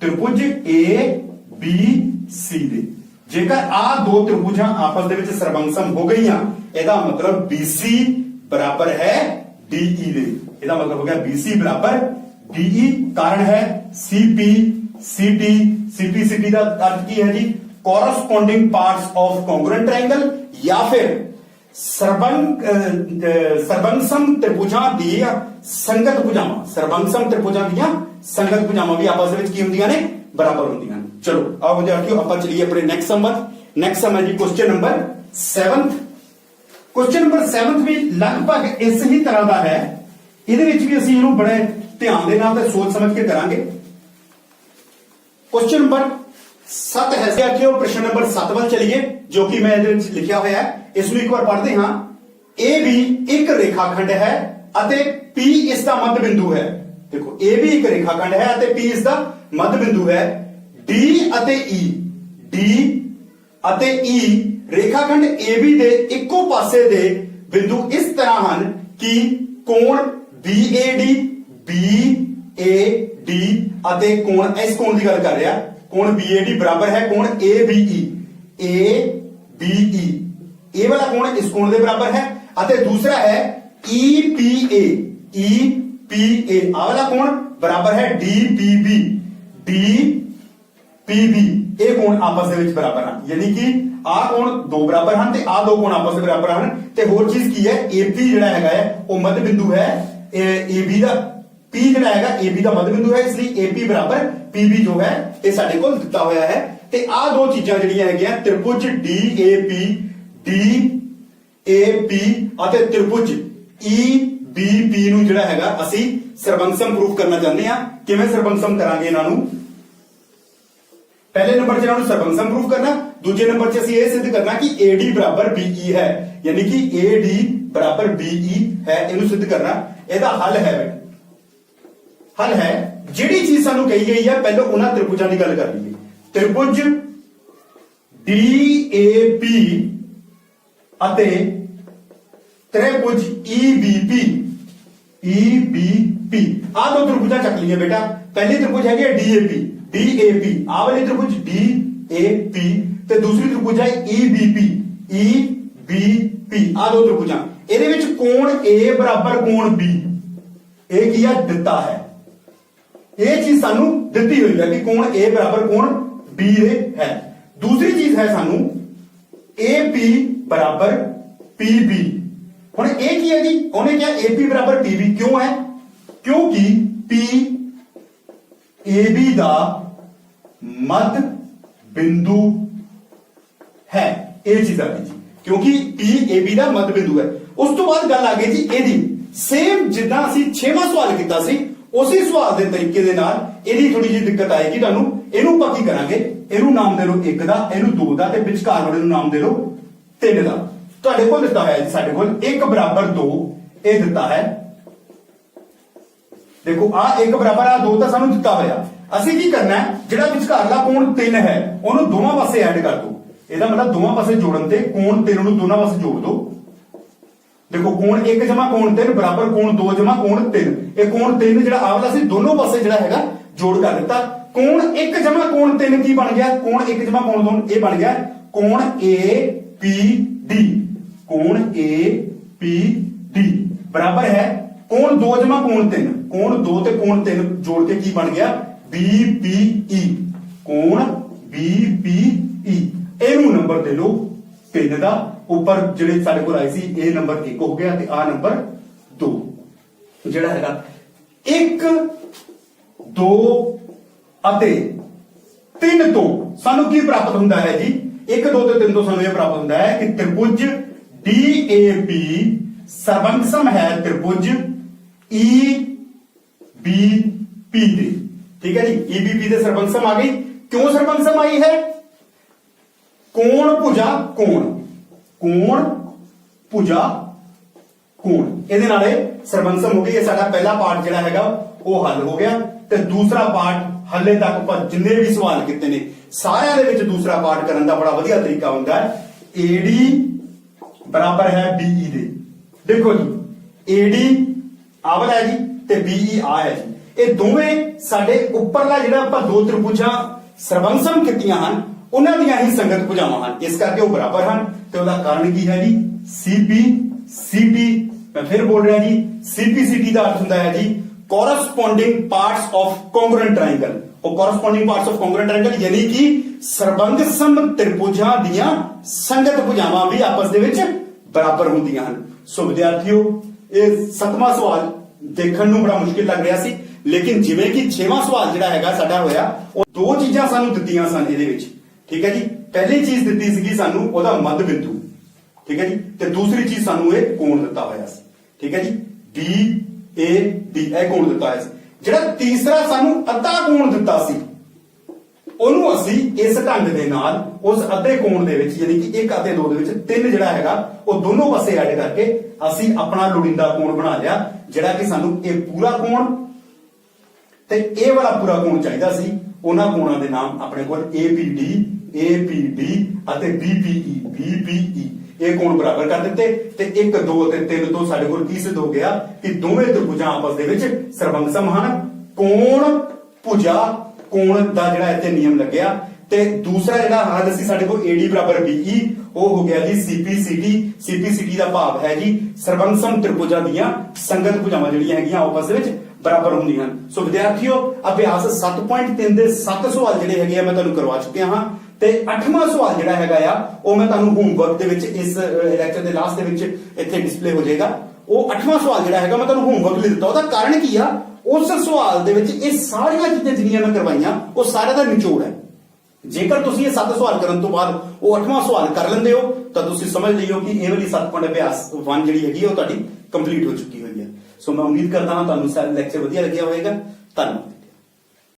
त्रिभुज ABC दे। जेकर आ दो त्रिभुजां आपस दे विच सरबंगसम हो गईयां, ਇਹਦਾ मतलब BC बराबर है DE दे। ਇਹਦਾ मतलब हो गया BC बराबर DE। कारण है CP CT, CP का अर्थ की है जी, corresponding parts of congruent triangle, या फिर ਸਰਬੰਗਸਮ त्रिभुजां दी संगत भुजावां, ਸਰਬੰਗਸਮ त्रिभुजां दी संगत भुजावां भी आपस ਵਿੱਚ ਕੀ ਹੁੰਦੀਆਂ ਨੇ, बराबर ਹੁੰਦੀਆਂ ਨੇ। चलो आओ विद्यार्थियों ਆਪਾਂ चलिए अपने नेक्स्ट सम। नेक्स्ट सम है जी क्वेश्चन नंबर 7। क्वेश्चन नंबर 7 भी लगभग इस ही तरह का है, ਇਹਦੇ ਵਿੱਚ ਵੀ ਅਸੀਂ ਇਹਨੂੰ ਬੜੇ ਧਿਆਨ ਦੇ ਨਾਲ ਤੇ ਸੋਚ ਸਮਝ ਕੇ ਕਰਾਂਗੇ। क्वेश्चन नंबर 7 है विद्यार्थियों, प्रश्न नंबर 7 ਵੱਲ चलिए, जो कि मैं लिखा हुआ है, इसमें एक बार पढ़ते हाँ। ए बी एक रेखाखंड है अते P इसका मध्य बिंदु है। ਦੇਖੋ ਇਹ ਵੀ ਇੱਕ ਰੇਖਾਖੰਡ ਹੈ ਅਤੇ P ਇਸ ਦਾ ਮੱਧ ਬਿੰਦੂ ਹੈ। D ਅਤੇ E, D ਅਤੇ E ਰੇਖਾਖੰਡ AB ਦੇ ਇੱਕੋ ਪਾਸੇ ਦੇ ਬਿੰਦੂ ਇਸ ਤਰ੍ਹਾਂ ਹਨ ਕਿ ਕੋਣ BAD, BAD ਅਤੇ ਕੋਣ ਇਸ ਕੋਣ ਦੀ ਗੱਲ ਕਰ ਰਿਹਾ, ਕੋਣ BAD ਬਰਾਬਰ ਹੈ ਕੋਣ ABE, ABE ਇਹ ਵਾਲਾ ਕੋਣ ਇਸ ਕੋਣ ਦੇ ਬਰਾਬਰ ਹੈ ਅਤੇ ਦੂਸਰਾ ਹੈ EPA, EPA ਆਹ ਵਾਲਾ ਕੋਣ ਬਰਾਬਰ ਹੈ DPB, DPB ਇਹ ਕੋਣ ਆਪਸ ਦੇ ਵਿੱਚ ਬਰਾਬਰ ਹਨ, ਯਾਨੀ ਕਿ ਆਹ ਕੋਣ ਦੋ ਬਰਾਬਰ ਹਨ ਤੇ ਆਹ ਦੋ ਕੋਣ ਆਪਸ ਦੇ ਬਰਾਬਰ ਹਨ। ਤੇ ਹੋਰ ਚੀਜ਼ ਕੀ ਹੈ, AP ਜਿਹੜਾ ਹੈਗਾ ਹੈ ਉਹ ਮੱਧ ਬਿੰਦੂ ਹੈ, AB ਦਾ P ਜਿਹੜਾ ਹੈਗਾ AB ਦਾ ਮੱਧ ਬਿੰਦੂ ਹੈ, ਇਸ ਲਈ AP ਬਰਾਬਰ PB ਜੋ ਹੈ ਇਹ ਸਾਡੇ ਕੋਲ ਦਿੱਤਾ ਹੋਇਆ ਹੈ। ਤੇ ਆਹ ਦੋ ਚੀਜ਼ਾਂ ਜਿਹੜੀਆਂ ਹੈਗੀਆਂ ਤ੍ਰਿਭੁਜ DAP, DAP ਅਤੇ ਤ੍ਰਿਭੁਜ EBP ਨੂੰ ਜਿਹੜਾ ਹੈਗਾ ਅਸੀਂ ਸਰਬੰਸਮ ਪ੍ਰੂਫ ਕਰਨਾ ਚਾਹੁੰਦੇ ਹਾਂ। ਕਿਵੇਂ ਸਰਬੰਸਮ ਕਰਾਂਗੇ ਇਹਨਾਂ ਨੂੰ, ਪਹਿਲੇ ਨੰਬਰ 'ਚ ਇਹਨਾਂ ਨੂੰ ਸਰਬੰਸਮ ਪ੍ਰੂਫ ਕਰਨਾ, ਦੂਜੇ ਨੰਬਰ 'ਚ ਅਸੀਂ ਇਹ ਸਿੱਧ ਕਰਨਾ ਕਿ AD ਬਰਾਬਰ BE ਹੈ, ਯਾਨੀ ਕਿ AD ਬਰਾਬਰ BE ਹੈ, ਇਹਨੂੰ ਸਿੱਧ ਕਰਨਾ। ਇਹਦਾ ਹੱਲ ਹੈ ਹੱਲ ਹੈ ਜਿਹੜੀ ਚੀਜ਼ ਸਾਨੂੰ ਕਹੀ ਗਈ ਹੈ ਪਹਿਲਾਂ ਉਹਨਾਂ ਤ੍ਰਿਭੁਜਾਂ ਦੀ ਗੱਲ ਕਰ ਲਈਏ। ਤ੍ਰਿਭੁਜ DAP ਅਤੇ ਤ੍ਰਿਭੁਜ EBP, EBP ਆਹ ਦੋ ਤ੍ਰਿਭੁਜਾਂ ਚੱਕ ਲਈਏ ਬੇਟਾ। ਪਹਿਲੀ ਤ੍ਰਿਭੁਜ ਹੈਗੀ DAP, DAP ਆਹ ਵਾਲੀ ਤ੍ਰਿਭੁਜ DAP ਤੇ ਦੂਸਰੀ ਤ੍ਰਿਭੁਜ ਹੈ EBP, EBP ਆਹ ਦੋ ਤ੍ਰਿਭੁਜਾਂ। ਇਹਦੇ ਵਿੱਚ ਕੋਣ A ਬਰਾਬਰ ਕੋਣ B ਇਹ ਕੀ ਹੈ ਦਿੱਤਾ ਹੈ, ਇਹ ਚੀਜ਼ ਸਾਨੂੰ ਦਿੱਤੀ ਹੋਈ ਹੈ ਕਿ ਕੋਣ A ਬਰਾਬਰ ਕੋਣ B ਦੇ ਹੈ। ਦੂਸਰੀ ਚੀਜ਼ ਹੈ ਸਾਨੂੰ AP ਬਰਾਬਰ PB। ਹੁਣ ਇਹ ਕੀ ਹੈ ਜੀ, ਉਹਨੇ ਕਿਹਾ AP ਬਰਾਬਰ PB ਕਿਉਂ ਹੈ, ਕਿਉਂਕਿ P AB ਦਾ ਮੱਧ ਬਿੰਦੂ ਹੈ, ਇਹ ਚੀਜ਼ ਆ ਗਈ ਜੀ, ਕਿਉਂਕਿ P AB ਦਾ ਮੱਧ ਬਿੰਦੂ ਹੈ। ਉਸ ਤੋਂ ਬਾਅਦ ਗੱਲ ਆ ਗਈ ਜੀ ਇਹਦੀ, ਸੇਮ ਜਿੱਦਾਂ ਅਸੀਂ 6ਵਾਂ ਸਵਾਲ ਕੀਤਾ ਸੀ ਉਸੇ ਸਵਾਲ ਦੇ ਤਰੀਕੇ ਦੇ ਨਾਲ ਇਹਦੀ ਥੋੜੀ ਜਿਹੀ ਦਿੱਕਤ ਆਏਗੀ ਤੁਹਾਨੂੰ। ਇਹਨੂੰ ਆਪਾਂ ਕੀ ਕਰਾਂਗੇ, ਇਹਨੂੰ ਨਾਮ ਦੇ ਲਓ 1 ਦਾ, ਇਹਨੂੰ 2 ਦਾ ਤੇ ਵਿਚਕਾਰ ਵਾਲੇ ਨੂੰ ਨਾਮ ਦੇ ਲਓ 3 ਦਾ। ਤੁਹਾਡੇ ਕੋਲ ਦਿੱਤਾ ਹੋਇਆ ਜੀ, ਸਾਡੇ ਕੋਲ 1 ਬਰਾਬਰ 2 ਇਹ ਦਿੱਤਾ ਹੈ। ਦੇਖੋ ਆ 1 ਬਰਾਬਰ ਆ 2 ਤਾਂ ਸਾਨੂੰ ਦਿੱਤਾ ਹੋਇਆ। ਅਸੀਂ ਕੀ ਕਰਨਾ ਹੈ, ਜਿਹੜਾ ਵਿਚਕਾਰਲਾ ਕੋਣ 3 ਹੈ ਉਹਨੂੰ ਦੋਵਾਂ ਪਾਸੇ ਐਡ ਕਰ ਦਿਓ। ਇਹਦਾ ਮਤਲਬ ਦੋਵਾਂ ਪਾਸੇ ਜੋੜਨ ਤੇ ਕੋਣ 3 ਨੂੰ ਦੋਨਾਂ ਪਾਸੇ ਜੋੜ ਦਿਓ। ਦੇਖੋ ਕੋਣ 1 ਜਮਾ ਕੋਣ 3 ਬਰਾਬਰ ਕੋਣ 2 ਜਮਾ ਕੋਣ 3। ਇਹ ਕੋਣ 3 ਜਿਹੜਾ ਆਹ ਵਾਲਾ ਸੀ ਦੋਨੋਂ ਪਾਸੇ ਜਿਹੜਾ ਹੈਗਾ ਜੋੜ ਕਰ ਦਿੱਤਾ। ਕੋਣ 1 ਜਮਾ ਕੋਣ 3 ਕੀ ਬਣ ਗਿਆ, ਕੋਣ 1 ਜਮਾ ਕੋਣ 2 ਇਹ ਬਣ ਗਿਆ ਕੋਣ APD, ਕੋਣ APD ਬਰਾਬਰ ਹੈ ਕੋਣ 2 ਜਮਾ ਕੋਣ 3, ਕੋਣ 2 ਤੇ ਕੋਣ 3 ਜੋੜ ਕੇ ਕੀ ਬਣ ਗਿਆ BPE, ਕੋਣ BPE। ਇਹਨੂੰ ਨੰਬਰ ਦੇ ਲਓ 3 ਦਾ, ਉੱਪਰ ਜਿਹੜੇ ਸਾਡੇ ਕੋਲ ਆਏ ਸੀ ਇਹ ਨੰਬਰ 1 ਹੋ ਗਿਆ ਤੇ ਆ ਨੰਬਰ 2 ਜਿਹੜਾ ਹੈਗਾ 1 2 ਅਤੇ 3 ਤੋਂ ਸਾਨੂੰ ਕੀ ਪ੍ਰਾਪਤ ਹੁੰਦਾ ਹੈ ਜੀ, 1 2 ਤੇ 3 ਤੋਂ ਸਾਨੂੰ ਇਹ ਪ੍ਰਾਪਤ ਹੁੰਦਾ ਹੈ ਕਿ ਤ੍ਰਿਭੁਜ DAP ਸਰਬੰਗਸਮ ਹੈ ਤ੍ਰਿਭੁਜ EBP ਦੇ। ਠੀਕ ਹੈ ਜੀ, EBP ਦੇ ਸਰਬੰਗਸਮ ਆ ਗਈ। ਕਿਉਂ ਸਰਬੰਗਸਮ ਆਈ ਹੈ, ਕੋਣ ਭੁਜਾ ਕੋਣ, ਕੋਣ ਭੁਜਾ ਕੋਣ, ਇਹਦੇ ਨਾਲ ਇਹ ਸਰਬੰਗਸਮ ਹੋ ਗਈ। ਇਹ ਸਾਡਾ ਪਹਿਲਾ ਪਾਰਟ ਜਿਹੜਾ ਹੈਗਾ ਉਹ ਹੱਲ ਹੋ ਗਿਆ। ਤੇ ਦੂਸਰਾ ਪਾਰਟ ਹੱਲੇ ਤੱਕ ਆਪਾਂ ਜਿੰਨੇ ਵੀ ਸਵਾਲ ਕੀਤੇ ਨੇ ਸਾਰਿਆਂ ਦੇ ਵਿੱਚ ਦੂਸਰਾ ਪਾਰਟ ਕਰਨ ਦਾ ਬੜਾ ਵਧੀਆ ਤਰੀਕਾ ਹੁੰਦਾ ਹੈ। AD ਬਰਾਬਰ ਹੈ BE ਦੇ। ਦੇਖੋ ਜੀ AD ਆਹ ਵਾਲਾ ਹੈ ਜੀ ਤੇ BE ਆ ਹੈ ਜੀ। ਇਹ ਦੋਵੇਂ ਸਾਡੇ ਉੱਪਰਲਾ ਜਿਹੜਾ ਆਪਾਂ ਦੋ ਤ੍ਰਿਭੁਜਾਂ ਸਰਬੰਗਸਮ ਕੀਤੀਆਂ ਹਨ ਉਹਨਾਂ ਦੀਆਂ ਹੀ ਸੰਗਤ ਭੁਜਾਵਾਂ ਹਨ, ਇਸ ਕਰਕੇ ਉਹ ਬਰਾਬਰ ਹਨ। ਤੇ ਉਹਦਾ ਕਾਰਨ ਕੀ ਹੈ ਜੀ, CPCT। ਮੈਂ ਫਿਰ ਬੋਲ ਰਿਹਾ ਜੀ, CPCT ਦਾ ਅਰਥ ਹੁੰਦਾ ਹੈ ਜੀ ਕੋਰਸਪੋਂਡਿੰਗ ਪਾਰਟਸ ਆਫ ਕੋਂਗਰੂਐਂਟ ਟ੍ਰਾਇੰਗਲ। ਉਹ ਕੋਰਸਪੋਂਡਿੰਗ ਪਾਰਟਸ ਆਫ ਕੋਂਗਰੂਐਂਟ ਟ੍ਰਾਇੰਗਲ ਯਾਨੀ ਕਿ ਸਰਬੰਗਸਮ ਤ੍ਰਿਭੁਜਾਂ ਦੀਆਂ ਸੰਗਤ ਭੁਜਾਵਾਂ ਵੀ ਆਪਸ ਦੇ ਵਿੱਚ ਬਰਾਬਰ ਹੁੰਦੀਆਂ ਹਨ। ਸੋ ਵਿਦਿਆਰਥੀਓ, ਇਹ 7ਵਾਂ ਸਵਾਲ ਦੇਖਣ ਨੂੰ ਬੜਾ ਮੁਸ਼ਕਿਲ ਲੱਗ ਰਿਹਾ ਸੀ, ਲੇਕਿਨ ਜਿਵੇਂ ਕਿ 6ਵਾਂ ਸਵਾਲ ਜਿਹੜਾ ਹੈਗਾ ਸਾਡਾ ਹੋਇਆ, ਉਹ ਦੋ ਚੀਜ਼ਾਂ ਸਾਨੂੰ ਦਿੱਤੀਆਂ ਸਨ ਇਹਦੇ ਵਿੱਚ। ਠੀਕ ਹੈ ਜੀ, ਪਹਿਲੀ ਚੀਜ਼ ਦਿੱਤੀ ਸੀਗੀ ਸਾਨੂੰ ਉਹਦਾ ਮੱਧ ਬਿੰਦੂ, ਠੀਕ ਹੈ ਜੀ, ਤੇ ਦੂਸਰੀ ਚੀਜ਼ ਸਾਨੂੰ ਇਹ ਕੋਣ ਦਿੱਤਾ ਹੋਇਆ ਸੀ। ਠੀਕ ਹੈ ਜੀ, DAD ਇਹ ਕੋਣ ਦਿੱਤਾ ਹੋਇਆ ਸੀ। ਜਿਹੜਾ ਤੀਸਰਾ ਸਾਨੂੰ ਅੱਧਾ ਕੋਣ ਦਿੱਤਾ ਸੀ ਉਹਨੂੰ ਅਸੀਂ ਇਸ ਢੰਗ ਦੇ ਨਾਲ ਉਸ ਅੱਧੇ ਕੋਣ ਦੇ ਵਿੱਚ ਯਾਨੀ ਕਿ 1 ਅਤੇ 2 ਦੇ ਵਿੱਚ 3 ਜਿਹੜਾ ਹੈਗਾ ਉਹ ਦੋਨੋਂ ਪਾਸੇ ਐਡ ਕਰਕੇ ਅਸੀਂ ਆਪਣਾ ਲੋੜੀਂਦਾ ਕੋਣ ਬਣਾ ਲਿਆ, ਜਿਹੜਾ ਕਿ ਸਾਨੂੰ ਇਹ ਪੂਰਾ ਕੋਣ ਤੇ ਇਹ ਵਾਲਾ ਪੂਰਾ ਕੋਣ ਚਾਹੀਦਾ ਸੀ। ਉਹਨਾਂ ਕੋਣਾਂ ਦੇ ਨਾਮ ਆਪਣੇ ਕੋਲ APD ਅਤੇ BPE ਇਹ ਕੋਣ ਬਰਾਬਰ ਕਰ ਦਿੱਤੇ ਤੇ 1 2 ਤੇ 3 ਤੋਂ ਸਾਡੇ ਕੋਲ ਕੀ ਸਿੱਧ ਹੋ ਗਿਆ ਕਿ ਦੋਵੇਂ ਤ੍ਰਿਭੁਜਾਂ ਆਪਸ ਦੇ ਵਿੱਚ ਸਰਵੰਗਸਮ ਹਨ। ਕੋਣ ਭੁਜਾ ਕੋਣ ਦਾ ਜਿਹੜਾ ਇੱਥੇ ਨਿਯਮ ਲੱਗਿਆ ਤੇ ਦੂਸਰਾ ਜਿਹੜਾ ਹੱਲ ਸੀ ਸਾਡੇ ਕੋਲ AD ਬਰਾਬਰ BE ਉਹ ਹੋ ਗਿਆ ਜੀ CPCT ਦਾ ਭਾਵ ਹੈ ਜੀ ਸਰਵੰਗਸਮ ਤ੍ਰਿਭੁਜਾਂ ਦੀਆਂ ਸੰਗਤ ਭੁਜਾਵਾਂ ਜਿਹੜੀਆਂ ਹੈਗੀਆਂ ਆਪਸ ਦੇ ਵਿੱਚ ਬਰਾਬਰ ਹੁੰਦੀਆਂ ਹਨ। ਸੋ ਵਿਦਿਆਰਥੀਓ ਅਭਿਆਸ 7.3 ਦੇ 7 ਸਵਾਲ ਜਿਹੜੇ ਹੈਗੇ ਆ ਮੈਂ ਤੁਹਾਨੂੰ ਕਰਵਾ ਚੁੱਕਿਆ ਹਾਂ ਤੇ 8ਵਾਂ ਸਵਾਲ ਜਿਹੜਾ ਹੈਗਾ ਆ ਉਹ ਮੈਂ ਤੁਹਾਨੂੰ ਹੋਮਵਰਕ ਦੇ ਵਿੱਚ ਇਸ ਲੈਕਚਰ ਦੇ ਲਾਸਟ ਦੇ ਵਿੱਚ ਇੱਥੇ ਡਿਸਪਲੇ ਹੋ ਜਾਏਗਾ। ਉਹ 8ਵਾਂ ਸਵਾਲ ਜਿਹੜਾ ਹੈਗਾ ਮੈਂ ਤੁਹਾਨੂੰ ਹੋਮਵਰਕ ਲਈ ਦਿੱਤਾ। ਉਹਦਾ ਕਾਰਨ ਕੀ ਆ, ਉਸ ਸਵਾਲ ਦੇ ਵਿੱਚ ਇਹ ਸਾਰੀਆਂ ਚੀਜ਼ਾਂ ਜਿਹੜੀਆਂ ਮੈਂ ਕਰਵਾਈਆਂ ਉਹ ਸਾਰਿਆਂ ਦਾ ਨਿਚੋੜ ਹੈ। ਜੇਕਰ ਤੁਸੀਂ ਇਹ 7 ਸਵਾਲ ਕਰਨ ਤੋਂ ਬਾਅਦ ਉਹ 8ਵਾਂ ਸਵਾਲ ਕਰ ਲੈਂਦੇ ਹੋ ਤਾਂ ਤੁਸੀਂ ਸਮਝ ਲਈਓ ਕਿ ਇਹ ਵਾਲੀ 7 ਪੁਆਇੰਟ ਅਭਿਆਸ 1 ਜਿਹੜੀ ਹੈਗੀ ਉਹ ਤੁਹਾਡੀ ਕੰਪਲੀਟ ਹੋ ਚੁੱਕੀ ਹੋਈ ਹੈ। ਸੋ ਮੈਂ ਉਮੀਦ ਕਰਦਾ ਹਾਂ ਤੁਹਾਨੂੰ ਸਾਰਾ ਲੈਕਚਰ ਵਧੀਆ ਲੱਗਿਆ ਹੋਵੇਗਾ। ਧੰਨਵਾਦ।